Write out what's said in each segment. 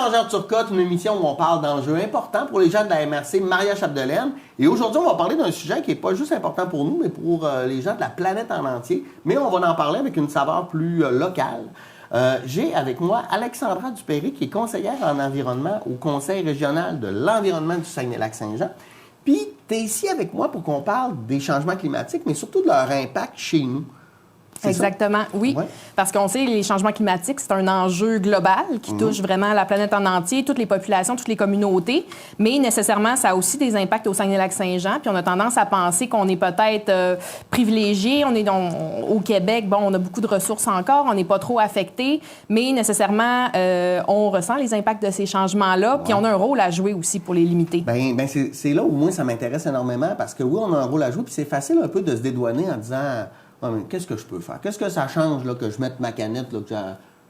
Échangeurs Turcotte, une émission où on parle d'enjeux importants pour les gens de la MRC Maria Chapdelaine. Et aujourd'hui, on va parler d'un sujet qui n'est pas juste important pour nous, mais pour les gens de la planète en entier. Mais on va en parler avec une saveur plus locale. J'ai avec moi Alexandra Dupéry, qui est conseillère en environnement au Conseil régional de l'environnement du Saguenay-Lac-Saint-Jean. Puis, tu es ici avec moi pour qu'on parle des changements climatiques, mais surtout de leur impact chez nous. Exactement, oui. Ouais. Parce qu'on sait que les changements climatiques, c'est un enjeu global qui touche vraiment la planète en entier, toutes les populations, toutes les communautés. Mais nécessairement, ça a aussi des impacts au Saguenay-Lac-Saint-Jean. Puis on a tendance à penser qu'on est peut-être privilégié. Au Québec, bon, on a beaucoup de ressources encore, on n'est pas trop affecté. Mais nécessairement, on ressent les impacts de ces changements-là. Puis on a un rôle à jouer aussi pour les limiter. Bien, c'est là où moi, ça m'intéresse énormément parce que oui, on a un rôle à jouer. Puis c'est facile un peu de se dédouaner en disant... Ah, mais qu'est-ce que je peux faire? Qu'est-ce que ça change là, que je mette ma canette, là, que je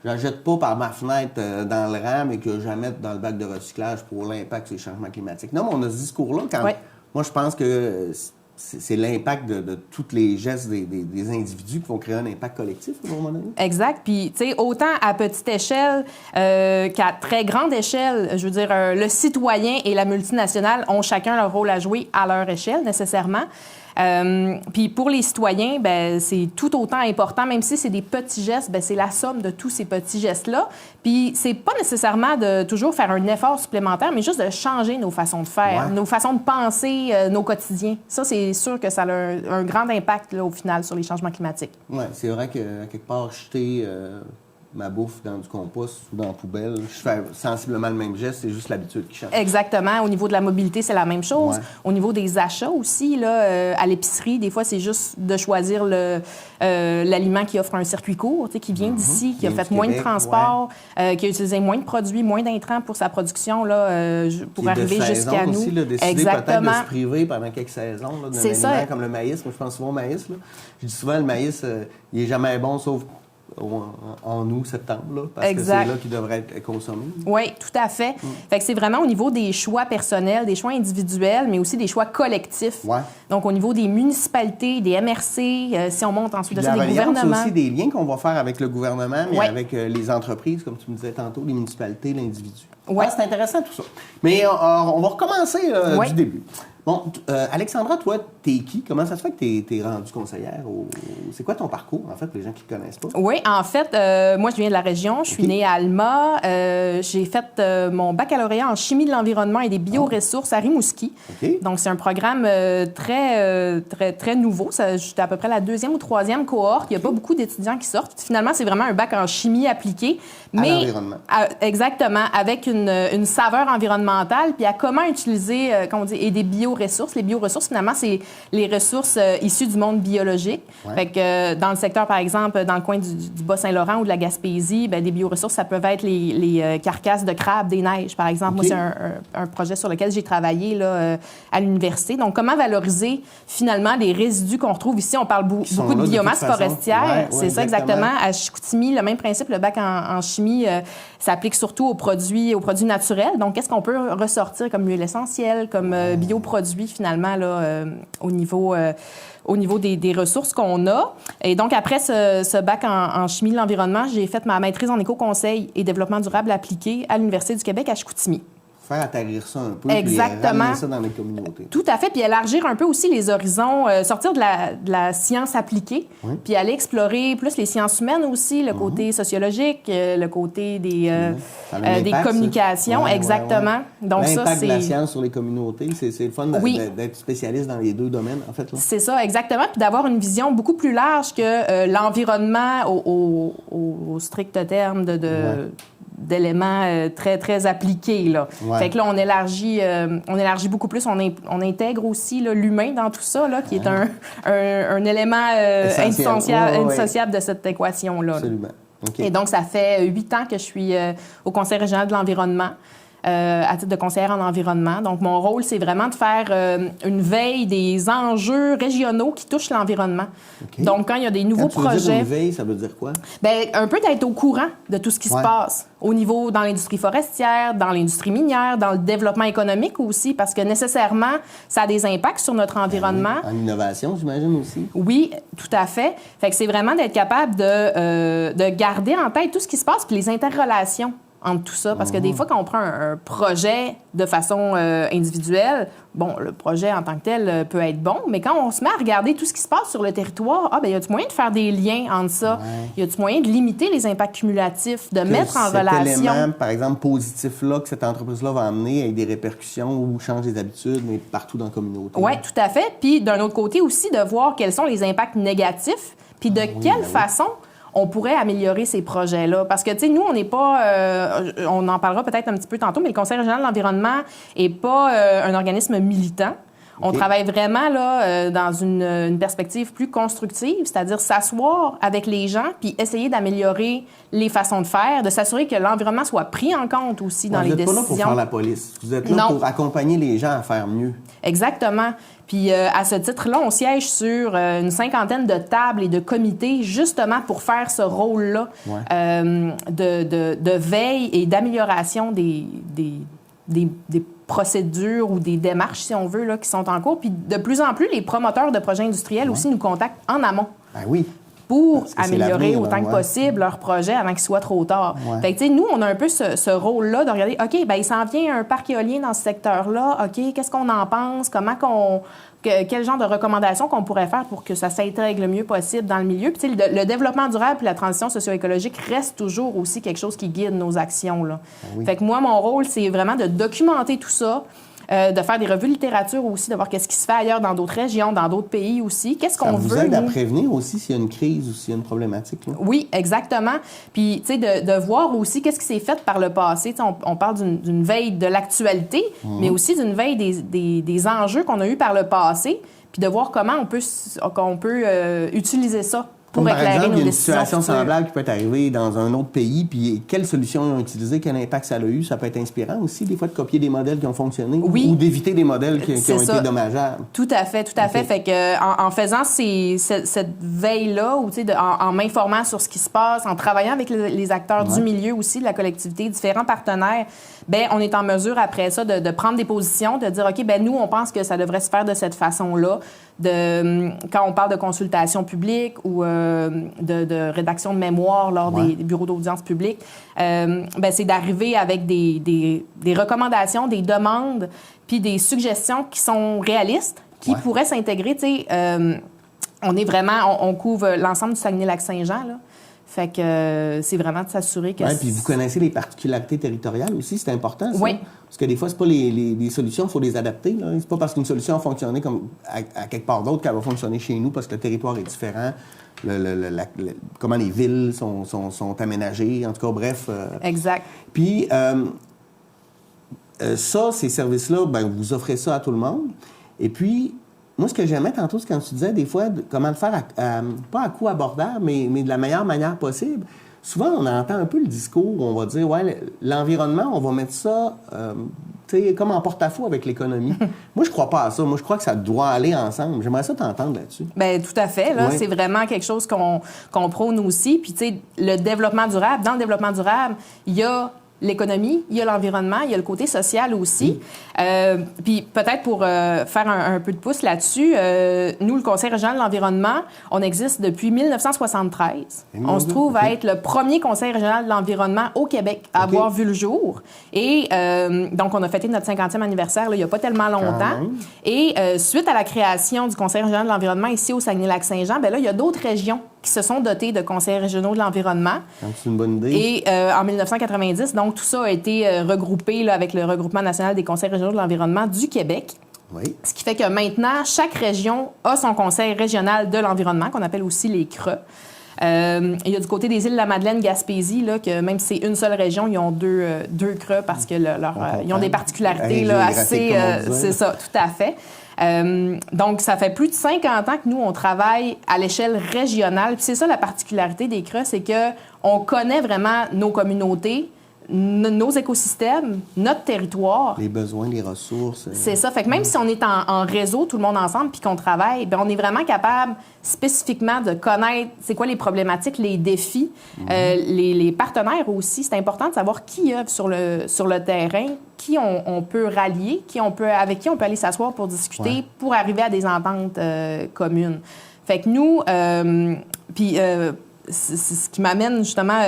la jette pas par ma fenêtre dans le rang, mais que je la mette dans le bac de recyclage pour l'impact des changements climatiques? Non, mais on a ce discours-là quand... Ouais. Moi, je pense que c'est l'impact de tous les gestes des individus qui vont créer un impact collectif à un moment donné. Exact. Puis, tu sais, autant à petite échelle qu'à très grande échelle, je veux dire, le citoyen et la multinationale ont chacun leur rôle à jouer à leur échelle, nécessairement. Puis pour les citoyens, ben c'est tout autant important, même si c'est des petits gestes, ben c'est la somme de tous ces petits gestes-là. Puis c'est pas nécessairement de toujours faire un effort supplémentaire, mais juste de changer nos façons de faire, nos façons de penser, nos quotidiens. Ça, c'est sûr que ça a un grand impact, là, au final, sur les changements climatiques. Oui, c'est vrai qu'à quelque part, jeter ma bouffe dans du compost ou dans la poubelle, je fais sensiblement le même geste, c'est juste l'habitude qui change. Exactement. Au niveau de la mobilité, c'est la même chose. Ouais. Au niveau des achats aussi, là, à l'épicerie, des fois, c'est juste de choisir l'aliment qui offre un circuit court, qui vient d'ici, qui a fait moins de transport, qui a utilisé moins de produits, moins d'intrants pour sa production là, pour arriver jusqu'à nous. Aussi, là, décider peut-être de se priver pendant quelques saisons d'un aliment comme le maïs. Moi, je pense souvent au maïs. Là. Je dis souvent, le maïs, il n'est jamais bon, sauf en août, septembre, là, parce que c'est là qu'il devrait être consommé. Oui, tout à fait. Fait que c'est vraiment au niveau des choix personnels, des choix individuels, mais aussi des choix collectifs. Ouais. Donc, au niveau des municipalités, des MRC, si on monte ensuite de ça, des gouvernements. C'est aussi des liens qu'on va faire avec le gouvernement, mais avec les entreprises, comme tu me disais tantôt, les municipalités, l'individu. Ouais. Ah, c'est intéressant tout ça. Mais on va recommencer du début. Bon, Alexandra, toi, t'es qui? Comment ça se fait que t'es rendue conseillère? C'est quoi ton parcours, en fait, pour les gens qui ne te connaissent pas? Oui, en fait, moi, je viens de la région. Je suis née à Alma. J'ai fait mon baccalauréat en chimie de l'environnement et des bioressources à Rimouski. Donc, c'est un programme très nouveau. J'étais à peu près la 2e ou 3e cohorte. Il n'y a pas beaucoup d'étudiants qui sortent. Finalement, c'est vraiment un bac en chimie appliquée. À l'environnement. Exactement, avec une saveur environnementale, puis à comment utiliser, comme on dit, et des bioressources. Les bioressources, finalement, c'est les ressources issues du monde biologique. Ouais. Fait que dans le secteur, par exemple, dans le coin du Bas-Saint-Laurent ou de la Gaspésie, bien, des bioressources, ça peut être les carcasses de crabes des neiges, par exemple. Moi, c'est un projet sur lequel j'ai travaillé là, à l'université. Donc, comment valoriser, finalement, les résidus qu'on retrouve ici? On parle beaucoup de biomasse forestière. C'est ça, exactement. À Chicoutimi, le même principe, le bac en chimie s'applique surtout aux produits naturels. Donc, qu'est-ce qu'on peut ressortir comme huile essentielle, comme bioproduits, finalement, là, au niveau des ressources qu'on a. Et donc, après ce bac en chimie de l'environnement, j'ai fait ma maîtrise en éco-conseil et développement durable appliqué à l'Université du Québec à Chicoutimi. Faire atterrir ça un peu, puis ramener ça dans les communautés. Tout à fait, puis élargir un peu aussi les horizons, sortir de la science appliquée, puis aller explorer plus les sciences humaines aussi, le côté sociologique, le côté des communications, exactement. Donc l'impact de la science sur les communautés, c'est le fun d'être spécialiste dans les deux domaines, en fait. Là. C'est ça, exactement, puis d'avoir une vision beaucoup plus large que l'environnement au strict terme d'éléments très, très appliqués. Là. Ouais. Fait que là, on élargit beaucoup plus. On intègre aussi là, l'humain dans tout ça, là, qui est un élément indissociable de cette équation-là. Absolument. Okay. Et donc, ça fait 8 ans que je suis au Conseil régional de l'environnement. À titre de conseillère en environnement. Donc, mon rôle, c'est vraiment de faire une veille des enjeux régionaux qui touchent l'environnement. Okay. Donc, quand il y a des nouveaux projets... Une veille, ça veut dire quoi? Bien, un peu d'être au courant de tout ce qui se passe au niveau dans l'industrie forestière, dans l'industrie minière, dans le développement économique aussi, parce que nécessairement, ça a des impacts sur notre environnement. En innovation, j'imagine aussi? Oui, tout à fait. Fait que c'est vraiment d'être capable de garder en tête tout ce qui se passe puis les interrelations entre tout ça. Parce que des fois, quand on prend un projet de façon individuelle, bon, le projet en tant que tel peut être bon, mais quand on se met à regarder tout ce qui se passe sur le territoire, y a-t-il moyen de faire des liens entre ça? Y a-t-il moyen de limiter les impacts cumulatifs, de mettre en relation... Cet élément, par exemple, positif-là, que cette entreprise-là va amener avec des répercussions ou change des habitudes, mais partout dans la communauté. Oui, tout à fait. Puis d'un autre côté aussi, de voir quels sont les impacts négatifs, puis de quelle façon on pourrait améliorer ces projets-là. Parce que, tu sais, nous, on n'est pas... on en parlera peut-être un petit peu tantôt, mais le Conseil régional de l'environnement n'est pas un organisme militant. On travaille vraiment là, dans une perspective plus constructive, c'est-à-dire s'asseoir avec les gens puis essayer d'améliorer les façons de faire, de s'assurer que l'environnement soit pris en compte aussi dans les décisions. Vous n'êtes pas là pour faire la police. Vous êtes là pour accompagner les gens à faire mieux. Exactement. Puis à ce titre-là, on siège sur une 50aine de tables et de comités justement pour faire ce rôle-là de veille et d'amélioration des procédures ou des démarches, si on veut, là, qui sont en cours. Puis de plus en plus, les promoteurs de projets industriels aussi nous contactent en amont. Ben oui. Pour améliorer autant que possible leur projet avant qu'il soit trop tard. Fait que, tu sais, nous, on a un peu ce rôle-là de regarder, OK, bien, il s'en vient un parc éolien dans ce secteur-là. OK, qu'est-ce qu'on en pense? Quel genre de recommandations qu'on pourrait faire pour que ça s'intègre le mieux possible dans le milieu? Puis, tu sais, le développement durable et la transition socio-écologique reste toujours aussi quelque chose qui guide nos actions, là. Fait que moi, mon rôle, c'est vraiment de documenter tout ça, de faire des revues de littérature aussi, de voir qu'est-ce qui se fait ailleurs dans d'autres régions, dans d'autres pays aussi. Qu'est-ce qu'on veut, Ça vous aide à prévenir aussi s'il y a une crise ou s'il y a une problématique, là? Oui, exactement. Puis, tu sais, de voir aussi qu'est-ce qui s'est fait par le passé. Tu sais, on parle d'une veille de l'actualité, mais aussi d'une veille des enjeux qu'on a eus par le passé, puis de voir comment on peut utiliser ça pour par éclairer exemple, nos il y a une décisions situation futures. semblable qui peut être arrivée dans un autre pays, puis quelles solutions ils ont utilisées, quel impact ça a eu, ça peut être inspirant aussi, des fois, de copier des modèles qui ont fonctionné ou d'éviter des modèles qui ont été dommageables. Tout à fait, tout à fait. Fait que en faisant cette veille-là, ou en m'informant sur ce qui se passe, en travaillant avec les acteurs du milieu aussi, de la collectivité, différents partenaires, bien, on est en mesure après ça de prendre des positions, de dire, OK, bien, nous, on pense que ça devrait se faire de cette façon-là. Quand on parle de consultation publique ou de rédaction de mémoire lors des bureaux d'audience publique, c'est d'arriver avec des recommandations, des demandes, puis des suggestions qui sont réalistes, qui pourraient s'intégrer. Tu sais, on couvre l'ensemble du Saguenay-Lac-Saint-Jean, là. Fait que c'est vraiment de s'assurer que... Oui, puis vous connaissez les particularités territoriales aussi, c'est important, ça. Oui. Parce que des fois, c'est pas les solutions, il faut les adapter, là. C'est pas parce qu'une solution a fonctionné comme à quelque part d'autre qu'elle va fonctionner chez nous, parce que le territoire est différent, comment les villes sont aménagées, en tout cas, bref. Exact. Puis, ces services-là, ben vous offrez ça à tout le monde. Et puis... Moi, ce que j'aimais tantôt, c'est quand tu disais des fois comment le faire, pas à coût abordable, mais de la meilleure manière possible. Souvent, on entend un peu le discours où on va dire, ouais, l'environnement, on va mettre ça comme en porte-à-faux avec l'économie. Moi, je crois pas à ça. Moi, je crois que ça doit aller ensemble. J'aimerais ça t'entendre là-dessus. Bien, tout à fait. Là, c'est vraiment quelque chose qu'on prône aussi. Puis, tu sais, le développement durable, dans le développement durable, il y a l'économie, il y a l'environnement, il y a le côté social aussi. Puis peut-être pour faire un peu de pouce là-dessus, nous, le Conseil régional de l'environnement, on existe depuis 1973. On se trouve à être le premier Conseil régional de l'environnement au Québec à avoir vu le jour. Et donc, on a fêté notre 50e anniversaire là, il n'y a pas tellement longtemps. Et suite à la création du Conseil régional de l'environnement ici au Saguenay-Lac-Saint-Jean, bien là, il y a d'autres régions qui se sont dotées de conseils régionaux de l'environnement. C'est une bonne idée. Et en 1990, donc, tout ça a été regroupé là, avec le Regroupement national des conseils régionaux de l'environnement du Québec. Oui. Ce qui fait que maintenant, chaque région a son conseil régional de l'environnement, qu'on appelle aussi les CRE. Il y a du côté des îles de la Madeleine, Gaspésie, là, que même si c'est une seule région, ils ont deux CRE parce que ils ont des particularités là, assez... c'est ça, tout à fait. Donc, ça fait plus de 50 ans que nous, on travaille à l'échelle régionale. Puis c'est ça la particularité des CRE, c'est qu'on connaît vraiment nos communautés, nos écosystèmes, notre territoire. Les besoins, les ressources. C'est ça. Fait que même si on est en réseau, tout le monde ensemble, puis qu'on travaille, bien, on est vraiment capable spécifiquement de connaître c'est quoi les problématiques, les défis, les partenaires aussi. C'est important de savoir qui œuvre sur le terrain, qui on peut rallier, avec qui on peut aller s'asseoir pour discuter, pour arriver à des ententes communes. Fait que nous, ce qui m'amène justement,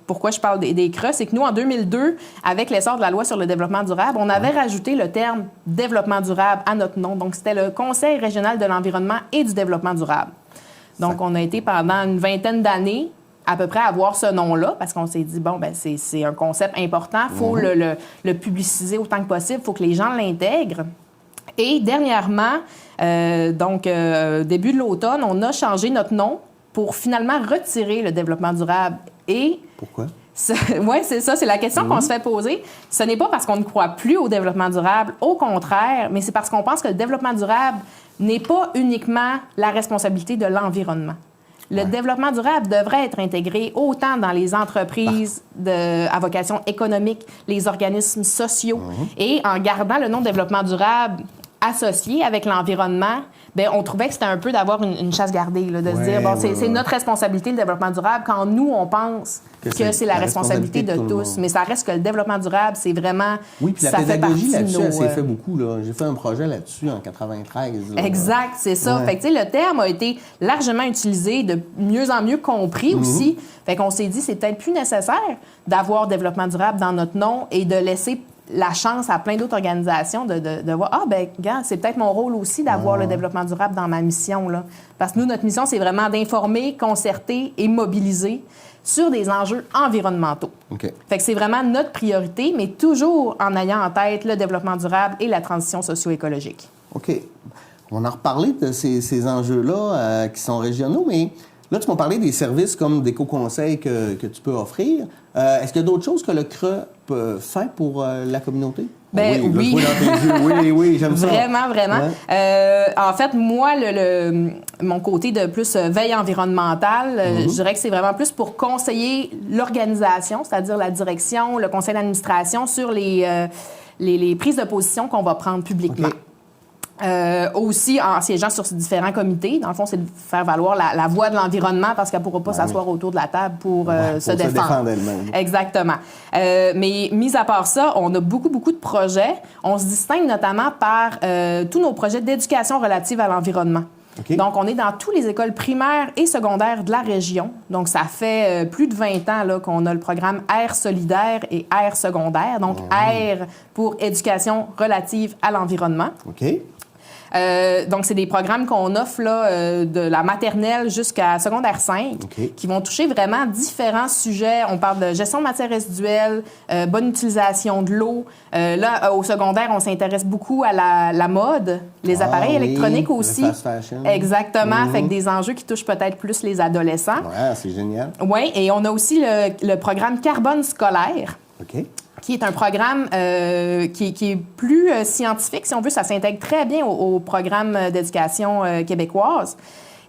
pourquoi je parle des CRE, c'est que nous, en 2002, avec l'essor de la loi sur le développement durable, on avait rajouté le terme développement durable à notre nom. Donc, c'était le Conseil régional de l'environnement et du développement durable. Donc, on a été pendant une vingtaine d'années à peu près à avoir ce nom-là, parce qu'on s'est dit, bon, ben c'est un concept important, il faut le publiciser autant que possible, il faut que les gens l'intègrent. Et dernièrement, début de l'automne, on a changé notre nom pour finalement retirer le développement durable. Et pourquoi? Oui, c'est ça, c'est la question qu'on se fait poser. Ce n'est pas parce qu'on ne croit plus au développement durable, au contraire, mais c'est parce qu'on pense que le développement durable n'est pas uniquement la responsabilité de l'environnement. Le développement durable devrait être intégré autant dans les entreprises à vocation économique, les organismes sociaux, et en gardant le nom développement durable associé avec l'environnement, bien, on trouvait que c'était un peu d'avoir une chasse gardée, là, de se dire, bon, c'est notre responsabilité, le développement durable, quand nous, on pense que c'est la responsabilité de tous. Mais ça reste que le développement durable, c'est vraiment... Oui, puis la pédagogie là-dessus, elle s'est fait beaucoup. Là. J'ai fait un projet là-dessus en 93. Là. Exact, c'est ça. Ouais. Fait que, tu sais, le terme a été largement utilisé, de mieux en mieux compris aussi. Fait qu'on s'est dit, c'est peut-être plus nécessaire d'avoir développement durable dans notre nom et de laisser la chance à plein d'autres organisations de voir, ah, ben gars, c'est peut-être mon rôle aussi d'avoir le développement durable dans ma mission, là. Parce que nous, notre mission, c'est vraiment d'informer, concerter et mobiliser sur des enjeux environnementaux. Okay. Fait que c'est vraiment notre priorité, mais toujours en ayant en tête le développement durable et la transition socio-écologique. OK. On va en reparler de ces enjeux-là qui sont régionaux, mais là, tu m'as parlé des services comme d'éco-conseils que tu peux offrir. Est-ce qu'il y a d'autres choses que le CRE peut faire pour la communauté? Ben, oui. Oui, j'aime ça. Vraiment, vraiment. Ouais. En fait, moi, mon côté de plus veille environnementale, je dirais que c'est vraiment plus pour conseiller l'organisation, c'est-à-dire la direction, le conseil d'administration sur les prises de position qu'on va prendre publiquement. Okay. Aussi en siégeant sur ces différents comités. Dans le fond, c'est de faire valoir la voix de l'environnement parce qu'elle ne pourra pas s'asseoir autour de la table pour se défendre. Elle-même. Exactement. Mais mis à part ça, on a beaucoup de projets. On se distingue notamment par tous nos projets d'éducation relative à l'environnement. Okay. Donc, on est dans toutes les écoles primaires et secondaires de la région. Donc, ça fait plus de 20 ans là, qu'on a le programme Air solidaire et Air secondaire. Donc, Air pour éducation relative à l'environnement. OK. Donc, c'est des programmes qu'on offre là, de la maternelle jusqu'à secondaire 5 qui vont toucher vraiment différents sujets. On parle de gestion de matières résiduelles, bonne utilisation de l'eau. Là, au secondaire, on s'intéresse beaucoup à la mode, les appareils électroniques aussi. Le fast fashion. Exactement. Fait que des enjeux qui touchent peut-être plus les adolescents. Ouais, c'est génial. Oui, et on a aussi le programme Carbone scolaire. OK. Qui est un programme qui est plus scientifique, si on veut. Ça s'intègre très bien au programme d'éducation québécoise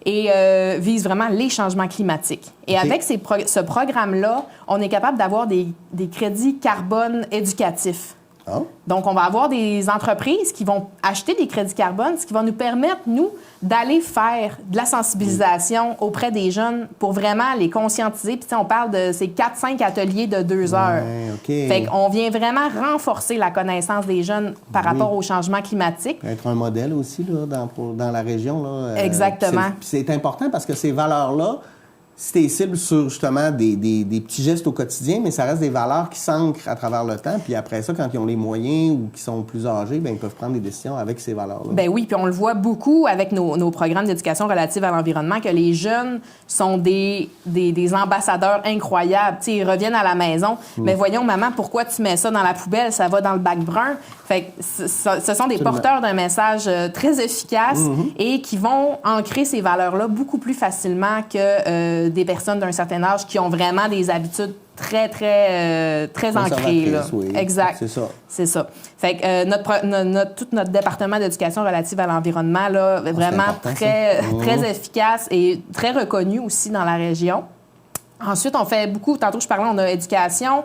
et vise vraiment les changements climatiques. Et avec ce programme-là, on est capable d'avoir des crédits carbone éducatifs. Oh. Donc, on va avoir des entreprises qui vont acheter des crédits carbone, ce qui va nous permettre, nous, d'aller faire de la sensibilisation auprès des jeunes pour vraiment les conscientiser. Puis, on parle de ces 4-5 ateliers de 2 heures. Fait qu'on vient vraiment renforcer la connaissance des jeunes par rapport au changement climatique. Être un modèle aussi là, dans la région. Là, exactement. C'est important parce que ces valeurs-là, c'est cible sur justement des petits gestes au quotidien, mais ça reste des valeurs qui s'ancrent à travers le temps. Puis après ça, quand ils ont les moyens ou qui sont plus âgés, bien, ils peuvent prendre des décisions avec ces valeurs-là. Bien oui, puis on le voit beaucoup avec nos programmes d'éducation relative à l'environnement, que les jeunes sont des ambassadeurs incroyables. T'sais, ils reviennent à la maison. Mais voyons, maman, pourquoi tu mets ça dans la poubelle? Ça va dans le bac brun. Fait que ce sont des porteurs d'un message très efficace et qui vont ancrer ces valeurs-là beaucoup plus facilement que des personnes d'un certain âge qui ont vraiment des habitudes très ancrées. Là. Oui. Exact. C'est ça. C'est ça. Fait que tout notre département d'éducation relative à l'environnement, là, est vraiment très efficace et très reconnu aussi dans la région. Ensuite, on fait beaucoup, tantôt je parlais, on a éducation,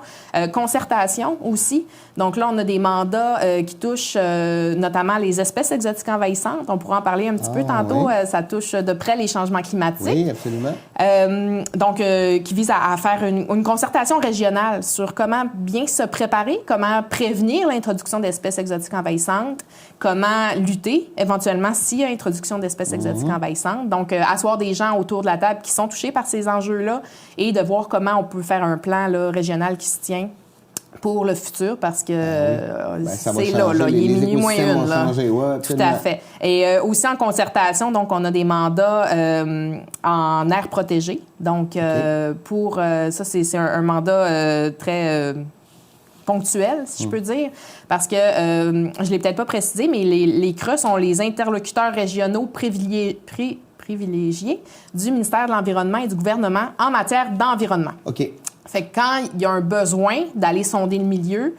concertation aussi. Donc là, on a des mandats qui touchent notamment les espèces exotiques envahissantes. On pourra en parler un petit peu tantôt. Ça touche de près les changements climatiques. Oui, absolument. Qui vise à faire une concertation régionale sur comment bien se préparer, comment prévenir l'introduction d'espèces exotiques envahissantes, comment lutter éventuellement s'il y a introduction d'espèces exotiques envahissantes. Donc, asseoir des gens autour de la table qui sont touchés par ces enjeux-là et de voir comment on peut faire un plan là, régional qui se tient pour le futur, parce que c'est là, il est minuit moins une. Là. Tout à fait. Et aussi en concertation, donc on a des mandats en aires protégées. Donc, pour ça, c'est un mandat très ponctuel, si je peux dire, parce que, je ne l'ai peut-être pas précisé, mais les CRE sont les interlocuteurs régionaux privilégiés du ministère de l'Environnement et du gouvernement en matière d'environnement. OK. Fait que quand il y a un besoin d'aller sonder le milieu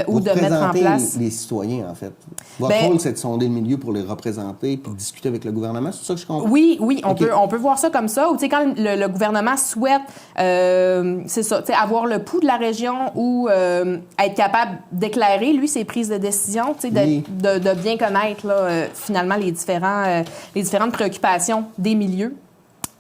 ou de mettre en place... les citoyens, en fait. Votre rôle, c'est de sonder le milieu pour les représenter puis discuter avec le gouvernement. C'est ça que je comprends? Oui, on peut voir ça comme ça. Ou, tu sais, quand le gouvernement souhaite, c'est ça, tu sais, avoir le pouls de la région ou être capable d'éclairer, lui, ses prises de décision, tu sais, de bien connaître, là, finalement, les différentes préoccupations des milieux.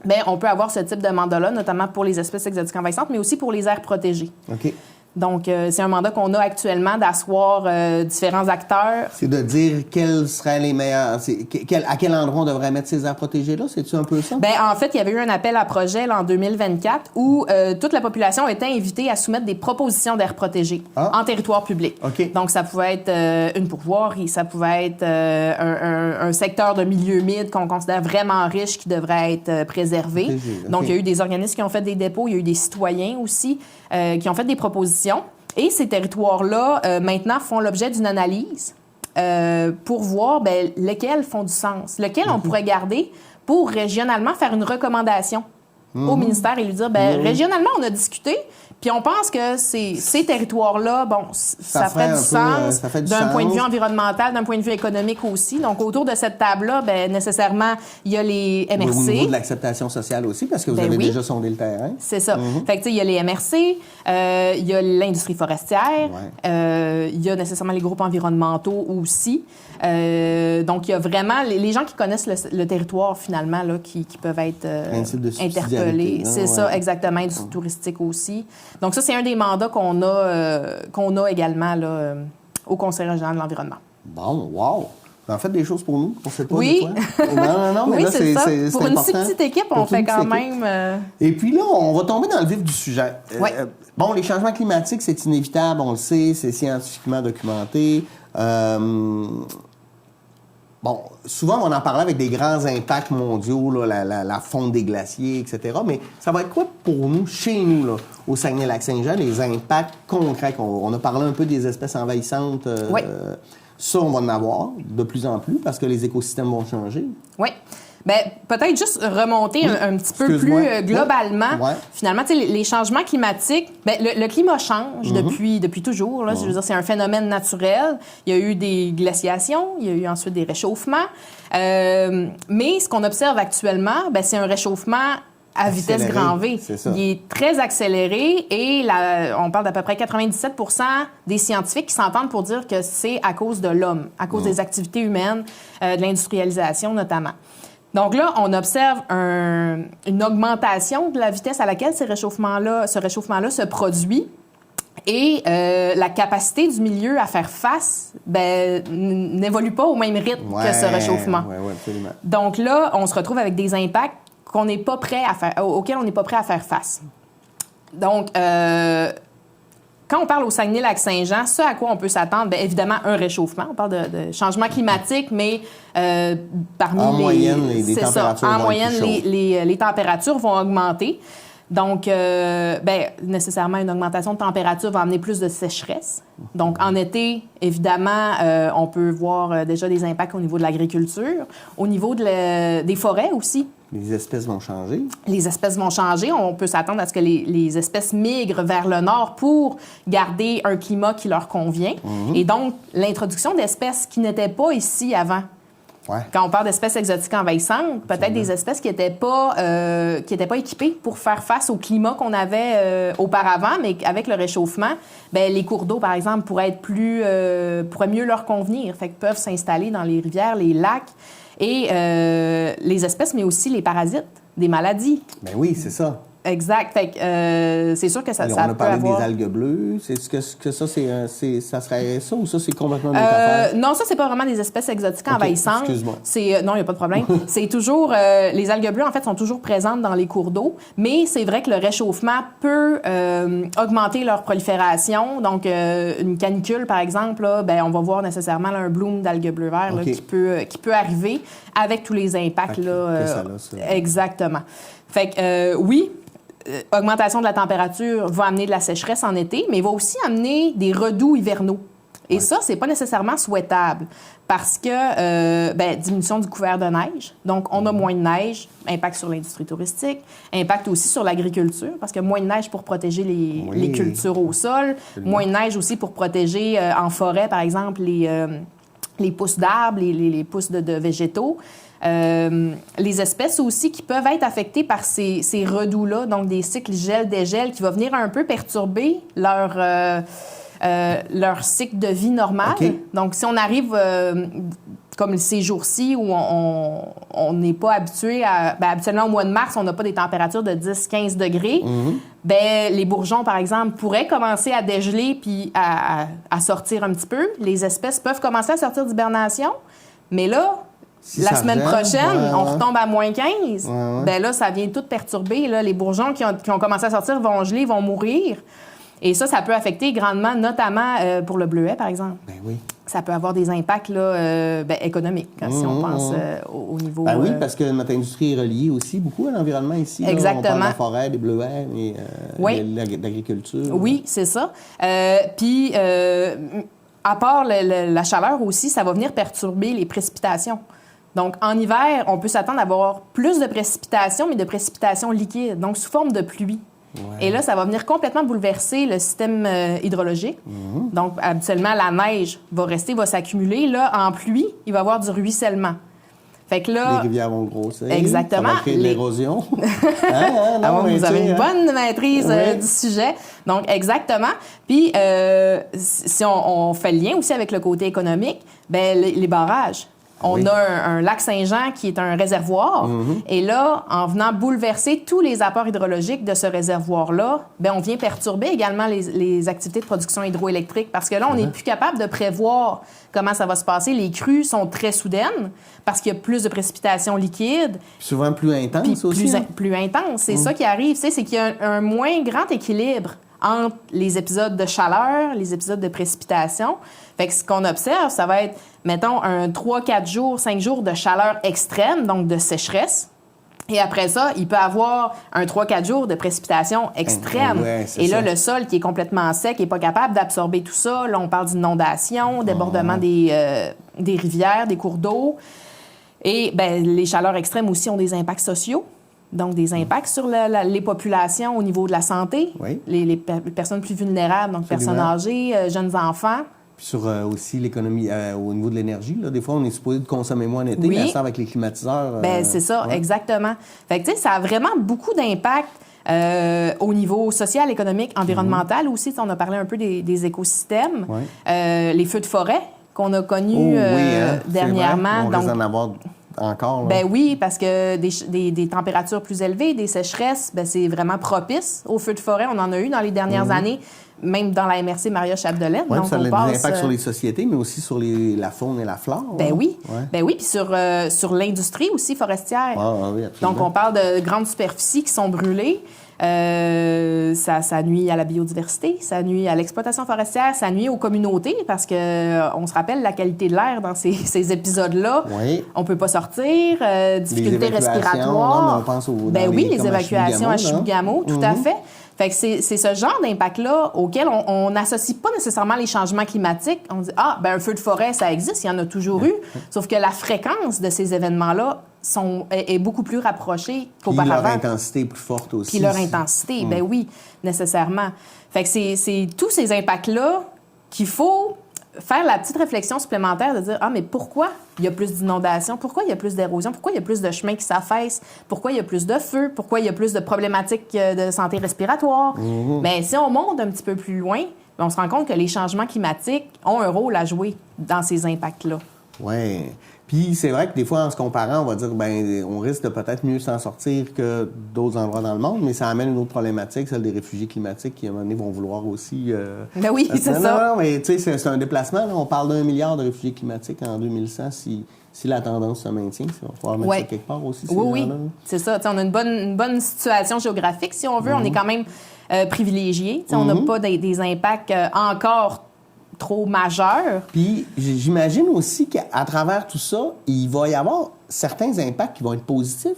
Bien, on peut avoir ce type de mandat-là, notamment pour les espèces exotiques envahissantes, mais aussi pour les aires protégées. OK. Donc, c'est un mandat qu'on a actuellement d'asseoir différents acteurs. C'est de dire quels seraient les meilleurs... à quel endroit on devrait mettre ces aires protégées-là? C'est-tu un peu ça? Bien, en fait, il y avait eu un appel à projet là, en 2024 où toute la population était invitée à soumettre des propositions d'aires protégées en territoire public. Okay. Donc, ça pouvait être une pourvoirie, ça pouvait être un secteur de milieu humide qu'on considère vraiment riche qui devrait être préservé. Protégé, okay. Donc, il y a eu des organismes qui ont fait des dépôts, il y a eu des citoyens aussi qui ont fait des propositions. Et ces territoires-là, maintenant, font l'objet d'une analyse pour voir lesquels font du sens, lesquels on pourrait garder pour régionalement faire une recommandation au ministère et lui dire, régionalement, on a discuté, puis on pense que ces territoires-là, bon, ça ferait du sens d'un point de vue environnemental, d'un point de vue économique aussi. Donc, autour de cette table-là, nécessairement, il y a les MRC. Au niveau de l'acceptation sociale aussi, parce que vous avez déjà sondé le terrain. C'est ça. Fait que, tu sais, il y a les MRC, il y a l'industrie forestière, il y a nécessairement les groupes environnementaux aussi. Donc, il y a vraiment les gens qui connaissent le territoire, finalement, là, qui peuvent être interpellés. C'est ça, exactement. Industrie touristique aussi. Donc, ça, c'est un des mandats qu'on a également là, au Conseil régional de l'environnement. Bon, wow! Vous en faites des choses pour nous, on ne sait pas des fois. Non, mais oui, là, c'est ça. Pour une important. si petite équipe, on fait quand même... Et puis là, on va tomber dans le vif du sujet. Bon, les changements climatiques, c'est inévitable, on le sait, c'est scientifiquement documenté. Bon, souvent, on en parlait avec des grands impacts mondiaux, là, la fonte des glaciers, etc. Mais ça va être quoi pour nous, chez nous, là, au Saguenay-Lac-Saint-Jean, les impacts concrets? On a parlé un peu des espèces envahissantes. Ça, on va en avoir de plus en plus parce que les écosystèmes vont changer. Oui. Bien, peut-être juste remonter un petit peu plus globalement. Finalement, tu sais, les changements climatiques, bien, le climat change depuis toujours. Là, je veux dire, c'est un phénomène naturel. Il y a eu des glaciations, il y a eu ensuite des réchauffements. Mais ce qu'on observe actuellement, bien, c'est un réchauffement à vitesse grand V. Il est très accéléré et on parle d'à peu près 97 % des scientifiques qui s'entendent pour dire que c'est à cause de l'homme, à cause des activités humaines, de l'industrialisation notamment. Donc là, on observe une augmentation de la vitesse à laquelle ce réchauffement-là se produit. Et la capacité du milieu à faire face n'évolue pas au même rythme que ce réchauffement. Oui, absolument. Donc là, on se retrouve avec des impacts auxquels on n'est pas prêt à faire face. Donc, quand on parle au Saguenay-Lac-Saint-Jean, ce à quoi on peut s'attendre, bien évidemment, un réchauffement. On parle de changement climatique, mais parmi en moyenne, les températures vont les températures vont augmenter. Donc, nécessairement, une augmentation de température va amener plus de sécheresse. Donc, en été, évidemment, on peut voir déjà des impacts au niveau de l'agriculture, au niveau des forêts aussi. Les espèces vont changer. Les espèces vont changer. On peut s'attendre à ce que les espèces migrent vers le nord pour garder un climat qui leur convient. Et donc, l'introduction d'espèces qui n'étaient pas ici avant Ouais. Quand on parle d'espèces exotiques envahissantes, peut-être des espèces qui n'étaient pas équipées pour faire face au climat qu'on avait auparavant, mais avec le réchauffement, bien, les cours d'eau, par exemple, pourraient mieux leur convenir. Fait qu'ils peuvent s'installer dans les rivières, les lacs, et les espèces, mais aussi les parasites, des maladies. Ben oui, c'est ça. Exact. Fait que, c'est sûr que ça, Alors, ça on a peut parlé avoir... des algues bleues. Est-ce que ça, ça serait ça ou ça, c'est complètement une autre affaire? Non, ça, c'est pas vraiment des espèces exotiques envahissantes. Excuse-moi. Non, il n'y a pas de problème. C'est toujours... les algues bleues, en fait, sont toujours présentes dans les cours d'eau, mais c'est vrai que le réchauffement peut augmenter leur prolifération. Donc, une canicule, par exemple, là, ben, on va voir nécessairement là, un bloom d'algues bleues verts là, qui peut arriver avec tous les impacts. Exactement. Fait que, oui, augmentation de la température va amener de la sécheresse en été, mais va aussi amener des redoux hivernaux. Et ça, c'est pas nécessairement souhaitable parce que diminution du couvert de neige. Donc, on a moins de neige, impact sur l'industrie touristique, impact aussi sur l'agriculture parce que moins de neige pour protéger les cultures au sol, moins de neige aussi pour protéger en forêt, par exemple, les pousses d'arbres, les pousses de végétaux. Les espèces aussi qui peuvent être affectées par ces redoux-là, donc des cycles gel-dégel qui va venir un peu perturber leur cycle de vie normal. Okay. Donc, si on arrive comme ces jours-ci où on n'est pas habitué à... Bien, habituellement, au mois de mars, on n'a pas des températures de 10-15 degrés. Mm-hmm. Bien, les bourgeons, par exemple, pourraient commencer à dégeler puis à sortir un petit peu. Les espèces peuvent commencer à sortir d'hibernation, mais là... la semaine prochaine, on retombe à moins 15. Bien là, ça vient tout perturber. Là. Les bourgeons qui ont commencé à sortir vont geler, vont mourir. Et ça peut affecter grandement, notamment pour le bleuet, par exemple. Ben oui. Ça peut avoir des impacts là, économiques, si on pense au niveau... Ben oui, parce que notre industrie est reliée aussi beaucoup à l'environnement ici. Exactement. Là. On parle de la forêt, des bleuets, et, l'agriculture. Oui, c'est ça. Puis, à part la chaleur aussi, ça va venir perturber les précipitations. Donc, en hiver, on peut s'attendre à avoir plus de précipitations, mais de précipitations liquides, donc sous forme de pluie. Ouais. Et là, ça va venir complètement bouleverser le système hydrologique. Mm-hmm. Donc, habituellement, la neige va s'accumuler. Là, en pluie, il va y avoir du ruissellement. Fait que là... les rivières vont grossir. Exactement. Ça va créer de l'érosion. Vous avez une bonne maîtrise du sujet. Donc, exactement. Puis, si on fait le lien aussi avec le côté économique, bien, les barrages. On a un lac Saint-Jean qui est un réservoir. Mm-hmm. Et là, en venant bouleverser tous les apports hydrologiques de ce réservoir-là, bien, on vient perturber également les activités de production hydroélectrique parce que là, on n'est plus capable de prévoir comment ça va se passer. Les crues sont très soudaines parce qu'il y a plus de précipitations liquides. Souvent plus intenses aussi. Plus intenses. C'est ça qui arrive. C'est qu'il y a un moins grand équilibre entre les épisodes de chaleur, les épisodes de précipitation. Fait que ce qu'on observe, ça va être, mettons, un 3-4 jours, 5 jours de chaleur extrême, donc de sécheresse. Et après ça, il peut avoir un 3-4 jours de précipitation extrême. Et là, le sol qui est complètement sec n'est pas capable d'absorber tout ça. Là, on parle d'inondation, débordement des rivières, des cours d'eau. Et bien, les chaleurs extrêmes aussi ont des impacts sociaux. Donc, des impacts sur les populations au niveau de la santé, les personnes plus vulnérables, donc personnes âgées, jeunes enfants. Puis sur aussi l'économie, au niveau de l'énergie, là, des fois, on est supposé de consommer moins en été, mais ça, avec les climatiseurs... Bien, c'est ça, exactement. Fait que, tu sais, ça a vraiment beaucoup d'impact au niveau social, économique, environnemental aussi. On a parlé un peu des écosystèmes, les feux de forêt qu'on a connus dernièrement. On risque d'en avoir... encore, là. Ben oui, parce que des températures plus élevées, des sécheresses, ben c'est vraiment propice aux feux de forêt. On en a eu dans les dernières années, même dans la MRC Maria-Chapdelaine. Oui, ça a des impacts sur les sociétés, mais aussi sur la faune et la flore. Ben oui. Ben oui, puis sur l'industrie aussi forestière. Oui, donc, on parle de grandes superficies qui sont brûlées. Ça nuit à la biodiversité, ça nuit à l'exploitation forestière, ça nuit aux communautés parce que on se rappelle la qualité de l'air dans ces épisodes-là. Oui. On peut pas sortir, difficultés respiratoires. Non, mais on pense les évacuations à Chibougamau, tout à fait. Fait que c'est ce genre d'impact-là auquel on n'associe pas nécessairement les changements climatiques. On dit, un feu de forêt, ça existe, il y en a toujours eu. Sauf que la fréquence de ces événements-là est beaucoup plus rapprochée qu'auparavant. Puis leur intensité est plus forte aussi. Puis leur intensité, ben oui, nécessairement. Fait que c'est tous ces impacts-là qu'il faut faire la petite réflexion supplémentaire de dire « Ah, mais pourquoi il y a plus d'inondations? Pourquoi il y a plus d'érosion? Pourquoi il y a plus de chemins qui s'affaissent? Pourquoi il y a plus de feux? Pourquoi il y a plus de problématiques de santé respiratoire? Mais si on monte un petit peu plus loin, on se rend compte que les changements climatiques ont un rôle à jouer dans ces impacts-là. Oui. Puis c'est vrai que des fois, en se comparant, on va dire ben on risque de peut-être mieux s'en sortir que d'autres endroits dans le monde, mais ça amène une autre problématique, celle des réfugiés climatiques qui, à un moment donné, vont vouloir aussi... Ben oui, c'est ça. Non, mais tu sais, c'est un déplacement. Là. On parle d'1 milliard de réfugiés climatiques en 2100 si la tendance se maintient. On va pouvoir mettre ça quelque part aussi, ces oui, gens-là. C'est ça. T'sais, on a une bonne situation géographique, si on veut. On est quand même privilégiés. On n'a pas des impacts encore trop majeur. Puis j'imagine aussi qu'à travers tout ça, il va y avoir certains impacts qui vont être positifs.